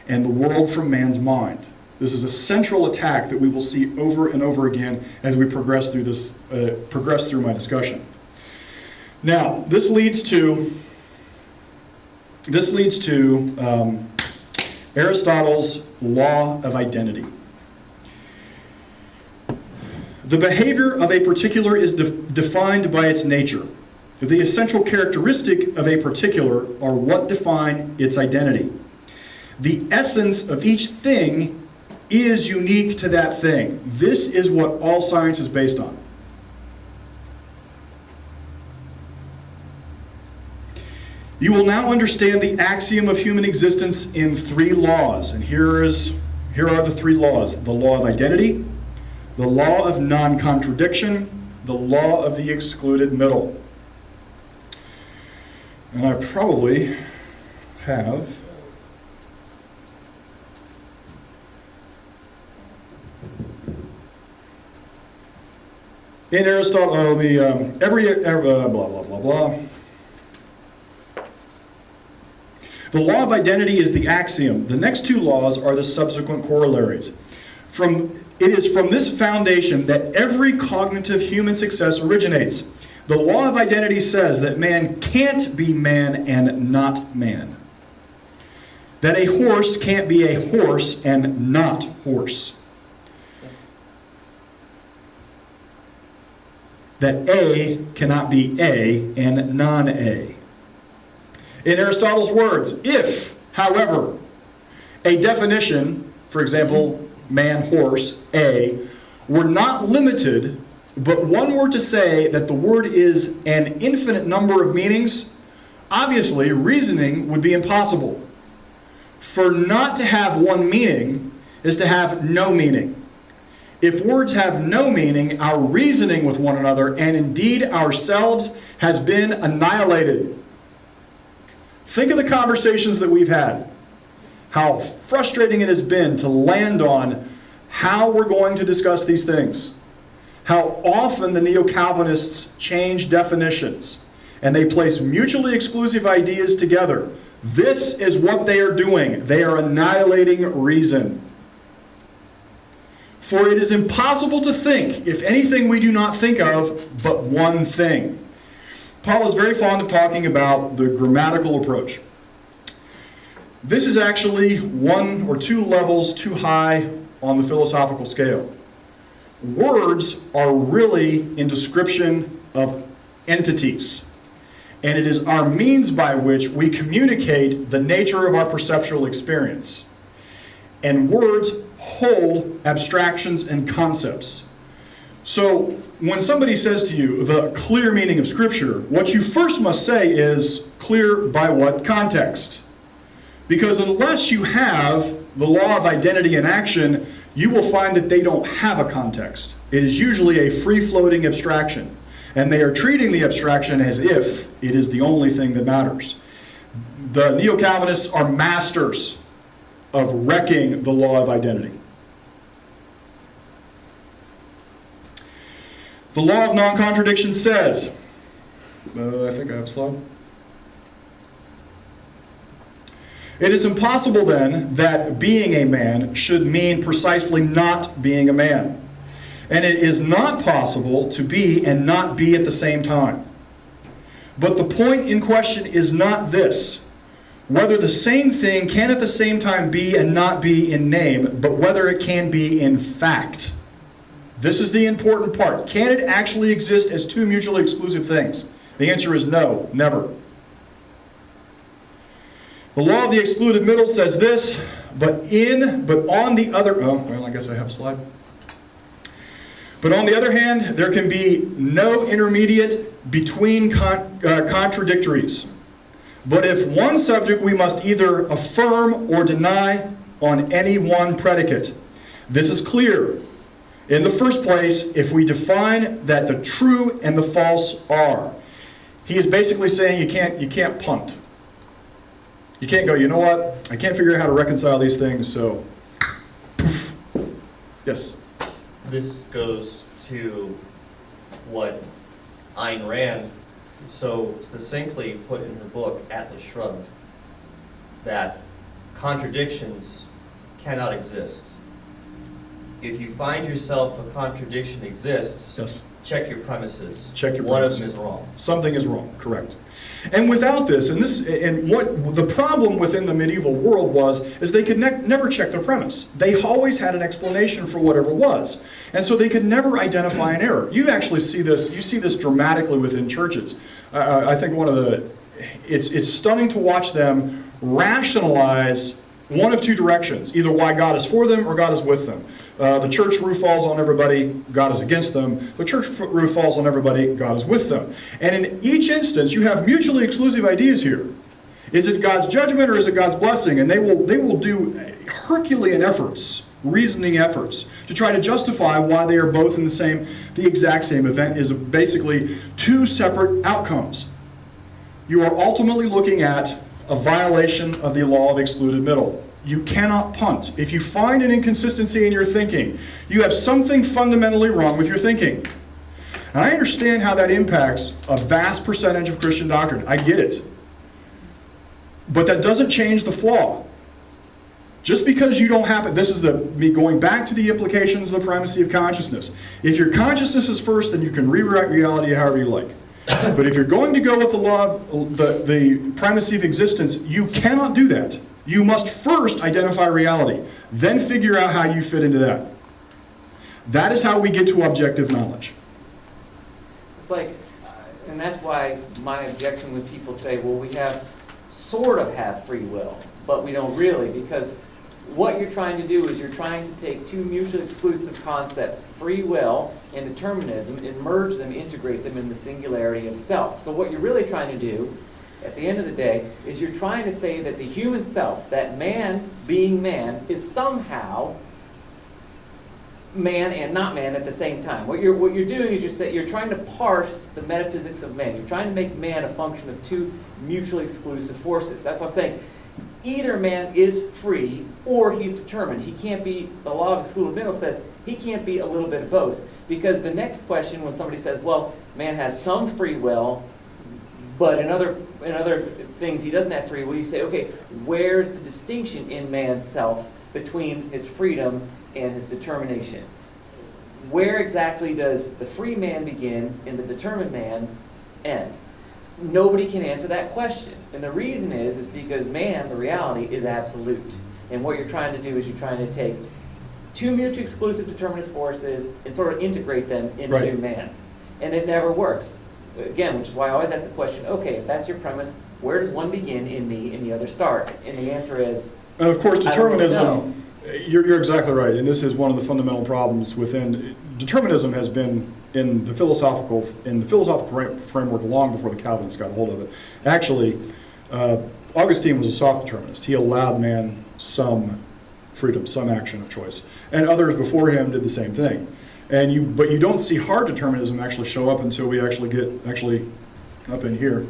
and the world from man's mind. This is a central attack that we will see over and over again as we progress through my discussion. Now, this leads to Aristotle's law of identity. The behavior of a particular is defined by its nature. The essential characteristic of a particular are what define its identity. The essence of each thing is unique to that thing. This is what all science is based on. You will now understand the axiom of human existence in 3 laws. And here are the 3 laws: the law of identity, the law of non-contradiction, the law of the excluded middle. And I probably have in Aristotle, blah, blah, blah, blah. The law of identity is the axiom. The next 2 laws are the subsequent corollaries. It is from this foundation that every cognitive human success originates. The law of identity says that man can't be man and not man. That a horse can't be a horse and not horse. That A cannot be A and non-A. In Aristotle's words, if, however, a definition, for example, man, horse, A, were not limited, but one were to say that the word is an infinite number of meanings, obviously reasoning would be impossible. For not to have one meaning is to have no meaning. If words have no meaning, our reasoning with one another, and indeed ourselves, has been annihilated. Think of the conversations that we've had. How frustrating it has been to land on how we're going to discuss these things. How often the Neo-Calvinists change definitions, and they place mutually exclusive ideas together. This is what they are doing. They are annihilating reason. For it is impossible to think, if anything we do not think of, but one thing. Paul is very fond of talking about the grammatical approach. This is actually 1 or 2 levels too high on the philosophical scale. Words are really in description of entities. And it is our means by which we communicate the nature of our perceptual experience. and words hold abstractions and concepts. So when somebody says to you the clear meaning of Scripture, what you first must say is clear by what context? Because unless you have the law of identity in action, you will find that they don't have a context. It is usually a free-floating abstraction, and they are treating the abstraction as if it is the only thing that matters. The Neo-Calvinists are masters of wrecking the law of identity. The law of non-contradiction says, I think I have a slide. It is impossible then that being a man should mean precisely not being a man. And it is not possible to be and not be at the same time. But the point in question is not this, whether the same thing can at the same time be and not be in name, but whether it can be in fact. This is the important part. Can it actually exist as two mutually exclusive things? The answer is no, never. The law of the excluded middle says this, but on the other, I guess I have a slide. But on the other hand, there can be no intermediate between contradictories. But if one subject we must either affirm or deny on any one predicate. This is clear. In the first place, if we define that the true and the false are, he is basically saying you can't punt. You can't go, you know what? I can't figure out how to reconcile these things, so poof. Yes? This goes to what Ayn Rand so succinctly put in her book, Atlas Shrugged, that contradictions cannot exist. If you find yourself a contradiction exists, Yes. check your premises. Check your One premises. of them is wrong. Something is wrong, correct. And without this, and what the problem within the medieval world is they could never check their premise. They always had an explanation for whatever was. And so they could never identify an error. You actually see this dramatically within churches. I think it's stunning to watch them rationalize one of two directions, either why God is for them or God is with them. The church roof falls on everybody, God is against them. The church roof falls on everybody, God is with them. And in each instance, you have mutually exclusive ideas here. Is it God's judgment or is it God's blessing? And they will do Herculean efforts, reasoning efforts, to try to justify why they are both in the exact same event is basically two separate outcomes. You are ultimately looking at a violation of the law of excluded middle. You cannot punt. If you find an inconsistency in your thinking, you have something fundamentally wrong with your thinking. And I understand how that impacts a vast percentage of Christian doctrine. I get it. But that doesn't change the flaw. Just because you don't happen, this is me going back to the implications of the primacy of consciousness. If your consciousness is first, then you can rewrite reality however you like. But if you're going to go with the law of the primacy of existence, you cannot do that. You must first identify reality, then figure out how you fit into that. That is how we get to objective knowledge. It's like, and that's why my objection when people say, well, we sort of have free will, but we don't really, because what you're trying to do is you're trying to take two mutually exclusive concepts, free will and determinism, and merge them, integrate them in the singularity of self. So what you're really trying to do, at the end of the day, is you're trying to say that the human self, that man being man, is somehow man and not man at the same time. What you're doing is you're trying to parse the metaphysics of man. You're trying to make man a function of two mutually exclusive forces. That's what I'm saying. Either man is free or he's determined. He can't be, the law of excluded middle says, he can't be a little bit of both. Because the next question when somebody says, well, man has some free will, but in other things he doesn't have free will, you say, okay, where's the distinction in man's self between his freedom and his determination? Where exactly does the free man begin and the determined man end? Nobody can answer that question. And the reason is because man, the reality, is absolute. And what you're trying to do is you're trying to take two mutually exclusive determinist forces and sort of integrate them into man. And it never works. Again, which is why I always ask the question, okay, if that's your premise, where does one begin in me and the other start? And the answer is, And of course, I don't know. determinism, You're exactly right, and this is one of the fundamental problems within determinism. Has been in the philosophical framework long before the Calvinists got a hold of it. Actually, Augustine was a soft determinist. He allowed man some freedom, some action of choice, and others before him did the same thing. But you don't see hard determinism actually show up until we actually get up in here.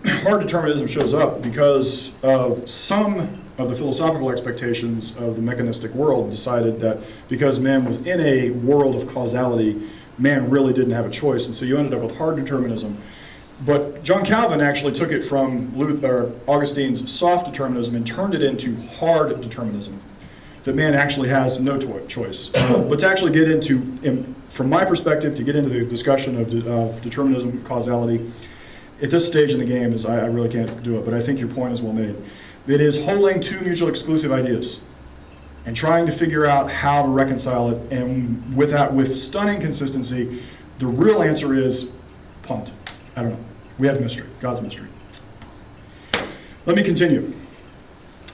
Hard determinism shows up because some of the philosophical expectations of the mechanistic world decided that because man was in a world of causality, man really didn't have a choice, and so you ended up with hard determinism. But John Calvin actually took it from Augustine's soft determinism and turned it into hard determinism, that man actually has no choice. But to actually get into, from my perspective, to get into the discussion of determinism, causality, at this stage in the game, I really can't do it, but I think your point is well made. It is holding two mutually exclusive ideas and trying to figure out how to reconcile it, and with stunning consistency, the real answer is punt. I don't know. We have mystery, God's mystery. Let me continue.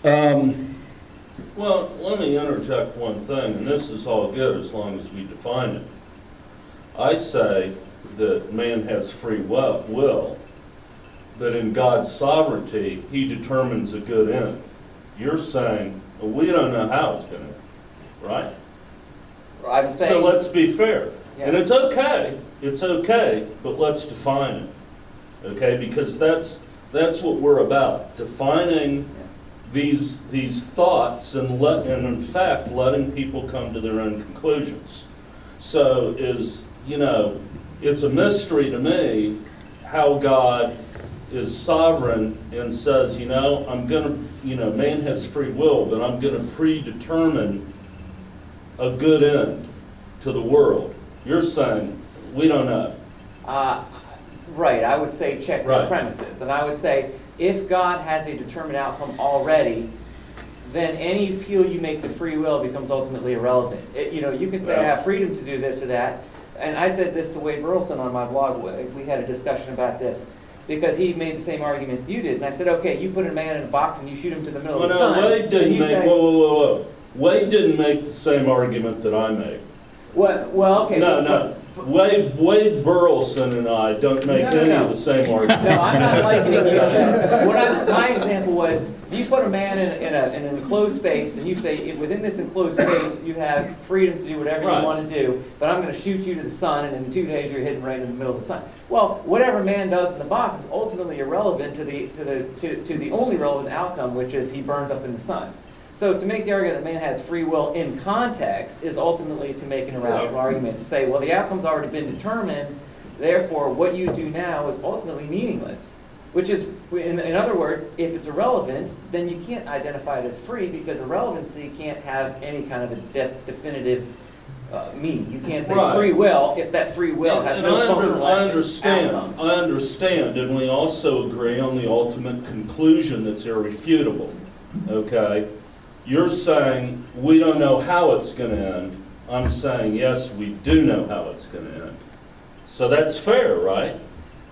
Well, let me interject one thing, and this is all good as long as we define it. I say that man has free will, but in God's sovereignty, he determines a good end. You're saying, well, we don't know how it's going to end, right? I'm saying, So let's be fair. Yeah. And it's okay, but let's define it, okay? Because that's what we're about, defining these thoughts and in fact letting people come to their own conclusions. So it's a mystery to me how God is sovereign and says, man has free will, but I'm gonna predetermine a good end to the world. You're saying, we don't know. right, I would say check the Right. premises. And I would say, if God has a determined outcome already, then any appeal you make to free will becomes ultimately irrelevant. You can say, I have freedom to do this or that. And I said this to Wade Burleson on my blog. We had a discussion about this, because he made the same argument you did. And I said, okay, you put a man in a box and you shoot him to the middle of the sun. Wade didn't and you make, say, whoa. Wade didn't make the same argument that I made. Well, okay. No. Wade Burleson and I don't make any of the same arguments. No, I'm not likening you to that. My example was, you put a man in an enclosed space, and you say, within this enclosed space, you have freedom to do whatever Right. you want to do, but I'm going to shoot you to the sun, and in 2 days you're hitting right in the middle of the sun. Well, whatever man does in the box is ultimately irrelevant to the only relevant outcome, which is he burns up in the sun. So to make the argument that man has free will in context is ultimately to make an irrational argument, to say, well, the outcome's already been determined, therefore what you do now is ultimately meaningless. Which is, in other words, if it's irrelevant, then you can't identify it as free, because irrelevancy can't have any kind of a definitive meaning. You can't say Right. free will if that free will has no functional I outcome. understand, and we also agree on the ultimate conclusion that's irrefutable, okay? You're saying we don't know how it's going to end. I'm saying, yes, we do know how it's going to end. So that's fair, right?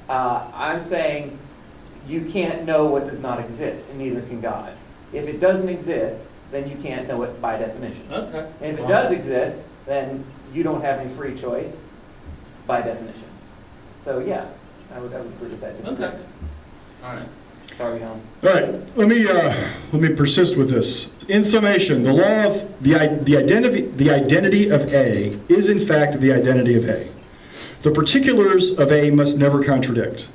I'm saying you can't know what does not exist, and neither can God. If it doesn't exist, then you can't know it by definition. Okay. And if it does exist, then you don't have any free choice by definition. So yeah, I would agree with that. Okay. All right. Sorry, Helen. All right, let me persist with this. In summation, the law of the identity of A is in fact the identity of A. The particulars of A must never contradict.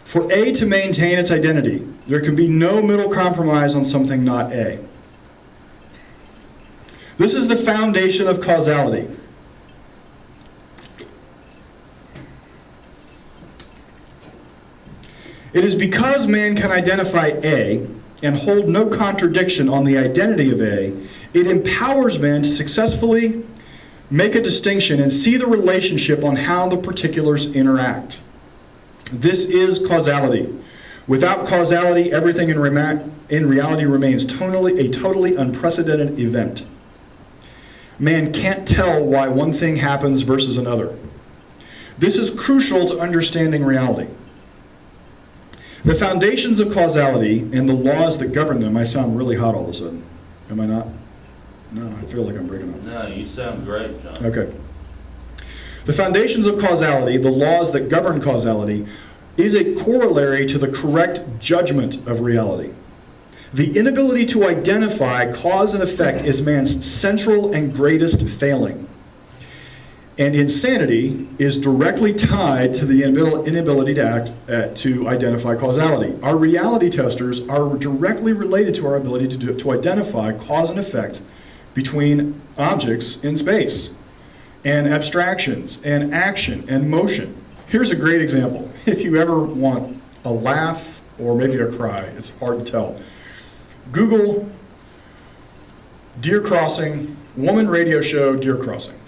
For A to maintain its identity, there can be no middle compromise on something not A. This is the foundation of causality. It is because man can identify A and hold no contradiction on the identity of A, it empowers man to successfully make a distinction and see the relationship on how the particulars interact. This is causality. Without causality, everything in reality remains a totally unprecedented event. Man can't tell why one thing happens versus another. This is crucial to understanding reality. The foundations of causality and the laws that govern them, I sound really hot all of a sudden, am I not? No, I feel like I'm breaking up. No, you sound great, John. Okay. The foundations of causality, the laws that govern causality, is a corollary to the correct judgment of reality. The inability to identify cause and effect is man's central and greatest failing. And insanity is directly tied to the inability to identify causality. Our reality testers are directly related to our ability to identify cause and effect between objects in space, and abstractions, and action, and motion. Here's a great example. If you ever want a laugh or maybe a cry, it's hard to tell. Google deer crossing, woman radio show, deer crossing.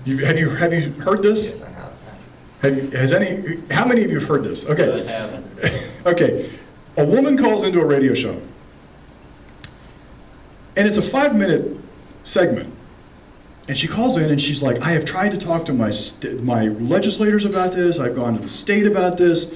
Have you heard this? Yes, I have. How many of you have heard this? I Okay. haven't. Okay. A woman calls into a radio show. And it's a 5-minute segment. And she calls in and she's like, I have tried to talk to my legislators about this. I've gone to the state about this.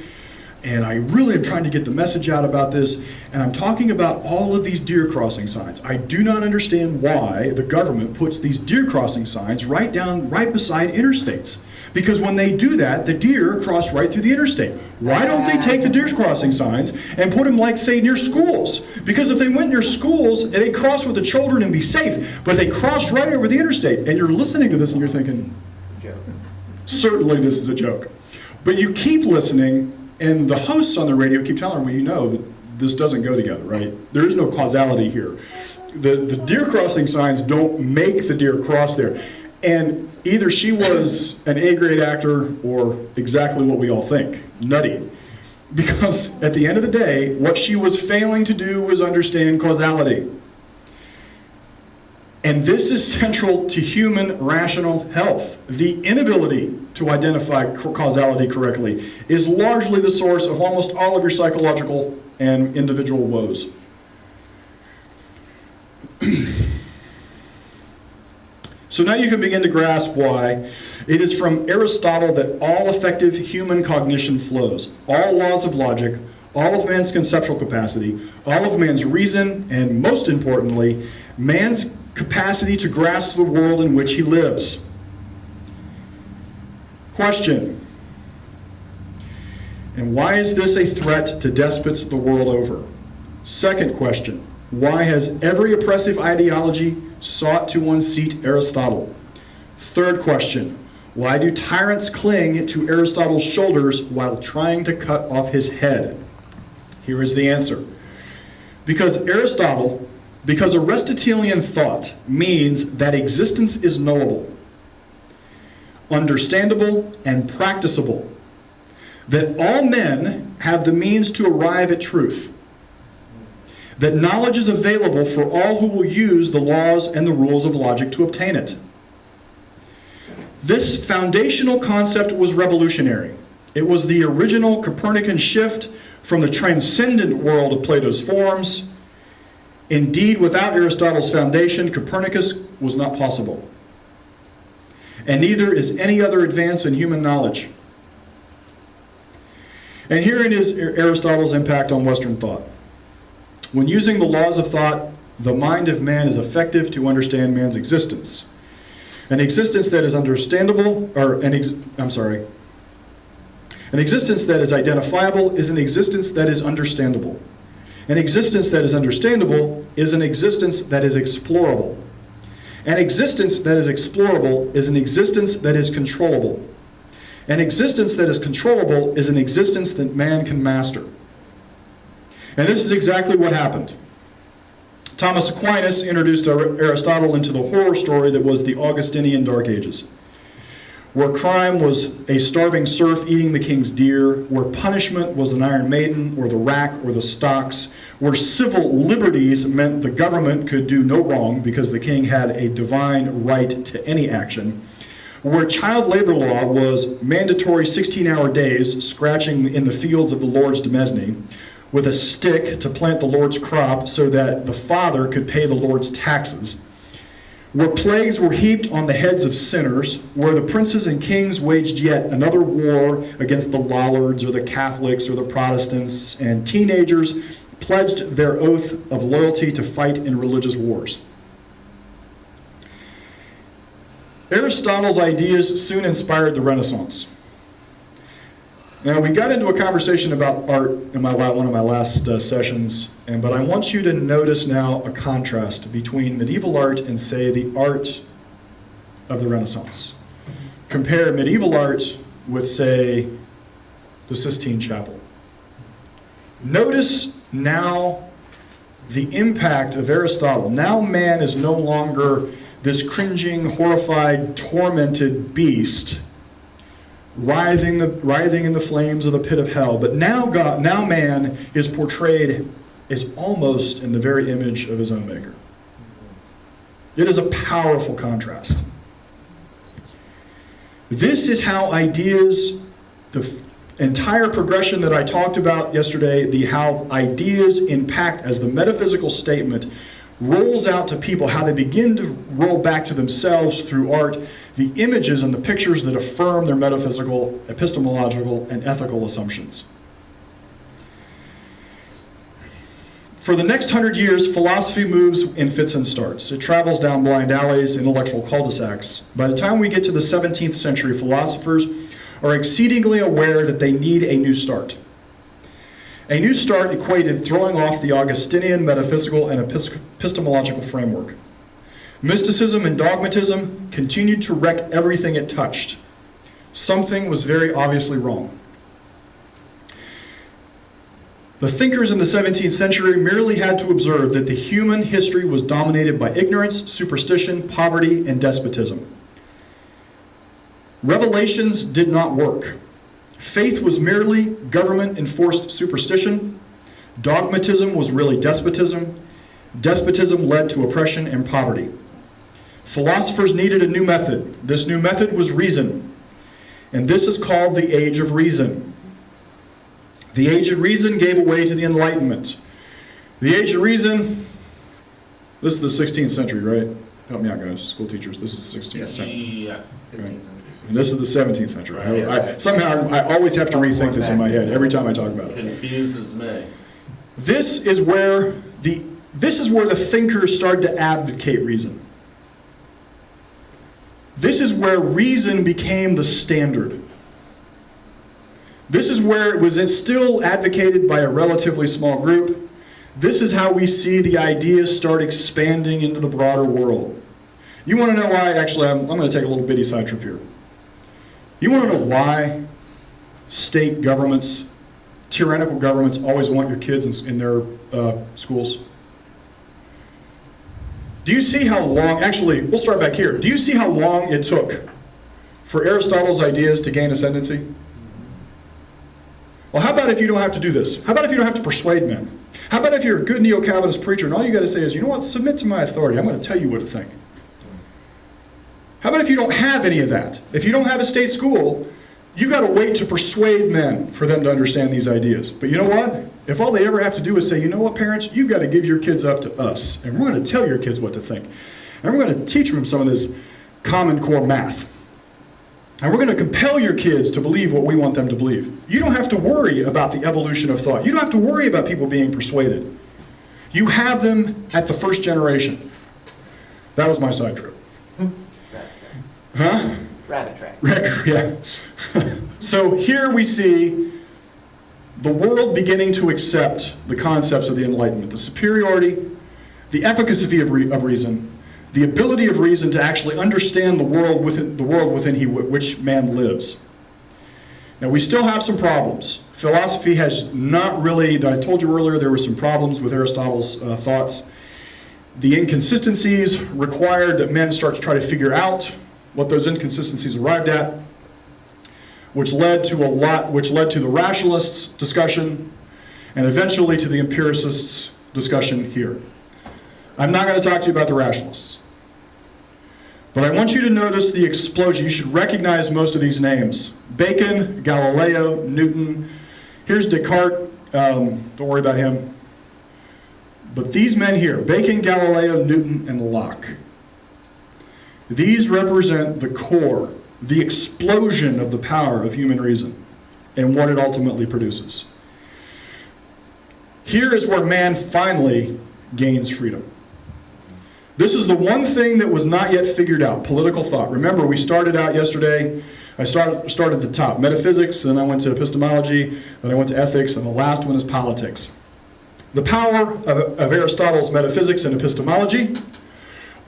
And I really am trying to get the message out about this. And I'm talking about all of these deer crossing signs. I do not understand why the government puts these deer crossing signs right beside interstates. Because when they do that, the deer cross right through the interstate. Why don't they take the deer crossing signs and put them, like, say, near schools? Because if they went near schools, they'd cross with the children and be safe. But they cross right over the interstate. And you're listening to this and you're thinking, certainly this is a joke. But you keep listening, and the hosts on the radio keep telling her, well, you know that this doesn't go together, right? There is no causality here. The deer crossing signs don't make the deer cross there. And either she was an A-grade actor or exactly what we all think, nutty. Because at the end of the day, what she was failing to do was understand causality. And this is central to human rational health. The inability to identify causality correctly is largely the source of almost all of your psychological and individual woes. So now you can begin to grasp why it is from Aristotle that all effective human cognition flows. All laws of logic, all of man's conceptual capacity, all of man's reason, and most importantly, man's capacity to grasp the world in which he lives. Question. And why is this a threat to despots the world over? Second question. Why has every oppressive ideology sought to unseat Aristotle? Third question. Why do tyrants cling to Aristotle's shoulders while trying to cut off his head? Here is the answer. Because Aristotelian thought means that existence is knowable, understandable, and practicable. That all men have the means to arrive at truth. That knowledge is available for all who will use the laws and the rules of logic to obtain it. This foundational concept was revolutionary. It was the original Copernican shift from the transcendent world of Plato's forms. Indeed, without Aristotle's foundation, Copernicus was not possible. And neither is any other advance in human knowledge. And herein is Aristotle's impact on Western thought. When using the laws of thought, the mind of man is effective to understand man's existence. An existence that is understandable, an existence that is identifiable is an existence that is understandable. An existence that is understandable is an existence that is explorable. An existence that is explorable is an existence that is controllable. An existence that is controllable is an existence that man can master. And this is exactly what happened. Thomas Aquinas introduced Aristotle into the horror story that was the Augustinian Dark Ages, where crime was a starving serf eating the king's deer, where punishment was an Iron Maiden or the rack or the stocks, where civil liberties meant the government could do no wrong because the king had a divine right to any action, where child labor law was mandatory 16-hour days scratching in the fields of the Lord's demesne, with a stick to plant the Lord's crop so that the father could pay the Lord's taxes, where plagues were heaped on the heads of sinners, where the princes and kings waged yet another war against the Lollards or the Catholics or the Protestants, and teenagers pledged their oath of loyalty to fight in religious wars. Aristotle's ideas soon inspired the Renaissance. Now, we got into a conversation about art in one of my last sessions, but I want you to notice now a contrast between medieval art and, say, the art of the Renaissance. Compare medieval art with, say, the Sistine Chapel. Notice now the impact of Aristotle. Now man is no longer this cringing, horrified, tormented beast writhing in the flames of the pit of hell. But now man is portrayed as almost in the very image of his own maker. It is a powerful contrast. This is how ideas, the entire progression that I talked about yesterday, how ideas impact as the metaphysical statement rolls out to people, how they begin to roll back to themselves through art, the images and the pictures that affirm their metaphysical, epistemological, and ethical assumptions. For the next 100 years, philosophy moves in fits and starts. It travels down blind alleys, intellectual cul-de-sacs. By the time we get to the 17th century, philosophers are exceedingly aware that they need a new start. A new start equated throwing off the Augustinian metaphysical and epistemological framework. Mysticism and dogmatism continued to wreck everything it touched. Something was very obviously wrong. The thinkers in the 17th century merely had to observe that the human history was dominated by ignorance, superstition, poverty, and despotism. Revelations did not work. Faith was merely government-enforced superstition. Dogmatism was really despotism. Despotism led to oppression and poverty. Philosophers needed a new method. This new method was reason. And this is called the Age of Reason. The Age of Reason gave way to the Enlightenment. The Age of Reason, this is the 16th century, right? Help me out, guys, school teachers. This is the 16th century. Yeah. Right. And this is the 17th century. I always have to rethink this in my head every time I talk about it. Confuses me. This is where the thinkers started to advocate reason. This is where reason became the standard. This is where it was still advocated by a relatively small group. This is how we see the ideas start expanding into the broader world. You want to know why? Actually, I'm going to take a little bitty side trip here. You want to know why state governments, tyrannical governments, always want your kids in their schools? Do you see how long, actually, we'll start back here. Do you see how long it took for Aristotle's ideas to gain ascendancy? Well, how about if you don't have to do this? How about if you don't have to persuade men? How about if you're a good neo-Calvinist preacher and all you got to say is, you know what, submit to my authority. I'm going to tell you what to think. How about if you don't have any of that? If you don't have a state school, you got to wait to persuade men for them to understand these ideas. But you know what? If all they ever have to do is say, you know what, parents, you got to give your kids up to us, and we're going to tell your kids what to think. And we're going to teach them some of this Common Core math. And we're going to compel your kids to believe what we want them to believe. You don't have to worry about the evolution of thought. You don't have to worry about people being persuaded. You have them at the first generation. That was my side trip. Huh? Rabbit track. Yeah. So here we see the world beginning to accept the concepts of the Enlightenment, the superiority, the efficacy of reason, the ability of reason to actually understand the world within which man lives. Now, we still have some problems. Philosophy has not really, I told you earlier, there were some problems with Aristotle's thoughts. The inconsistencies required that men start to try to figure out what those inconsistencies arrived at, which led to the rationalists' discussion, and eventually to the empiricists' discussion here. I'm not going to talk to you about the rationalists. But I want you to notice the explosion. You should recognize most of these names. Bacon, Galileo, Newton. Here's Descartes. Don't worry about him. But these men here, Bacon, Galileo, Newton, and Locke. These represent the core, the explosion of the power of human reason and what it ultimately produces. Here is where man finally gains freedom. This is the one thing that was not yet figured out, political thought. Remember, we started out yesterday, I started at the top, metaphysics, then I went to epistemology, then I went to ethics, and the last one is politics. The power of Aristotle's metaphysics and epistemology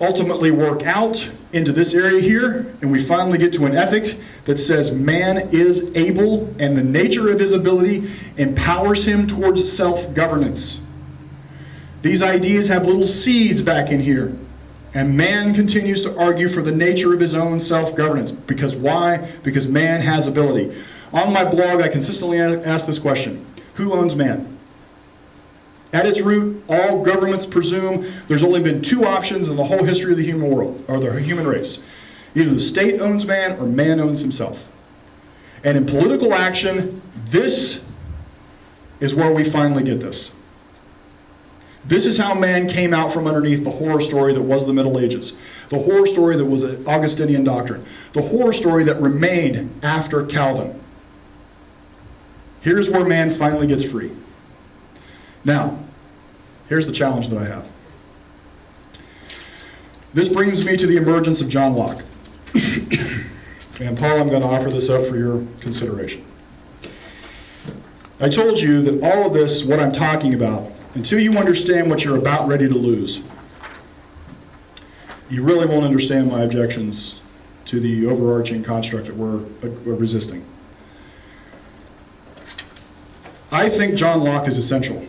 ultimately work out into this area here, and we finally get to an ethic that says man is able, and the nature of his ability empowers him towards self-governance. These ideas have little seeds back in here, and man continues to argue for the nature of his own self-governance. Because why? Because man has ability. On my blog, I consistently ask this question: who owns man? At its root, all governments presume there's only been two options in the whole history of the human world, or the human race. Either the state owns man, or man owns himself. And in political action, this is where we finally get this. This is how man came out from underneath the horror story that was the Middle Ages, the horror story that was an Augustinian doctrine, the horror story that remained after Calvin. Here's where man finally gets free. Now, here's the challenge that I have. This brings me to the emergence of John Locke. And Paul, I'm going to offer this up for your consideration. I told you that all of this, what I'm talking about, until you understand what you're about ready to lose, you really won't understand my objections to the overarching construct that we're resisting. I think John Locke is essential,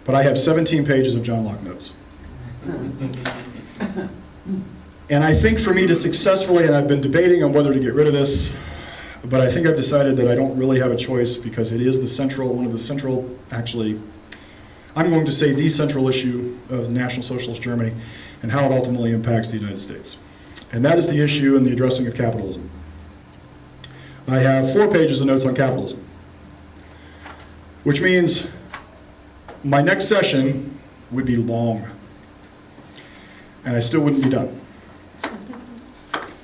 but I have 17 pages of John Locke notes. And I think for me to successfully, and I've been debating on whether to get rid of this, but I think I've decided that I don't really have a choice because it is the central, one of the central, actually, I'm going to say the central issue of National Socialist Germany and how it ultimately impacts the United States. And that is the issue in the addressing of capitalism. I have 4 pages of notes on capitalism, which means my next session would be long, and I still wouldn't be done.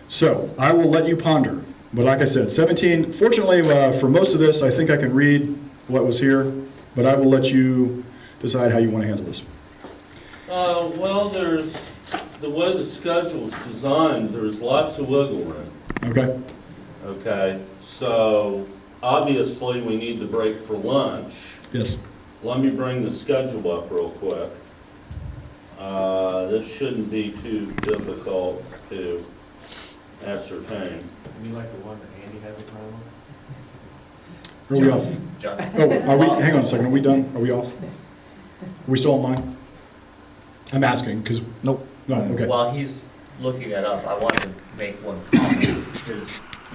So I will let you ponder. But like I said, 17, fortunately for most of this, I think I can read what was here, but I will let you decide how you want to handle this. Well, there's, the way the schedule's designed, there's lots of wiggle room. Okay? Okay, so obviously we need the break for lunch. Yes. Let me bring the schedule up real quick. This shouldn't be too difficult to ascertain. You like the one that Andy has a problem? Are we off? John. Oh, are we, hang on a second, are we done? Are we off? Are we still online? I'm asking, because, nope, no, okay. While he's looking that up, I wanted to make one comment, because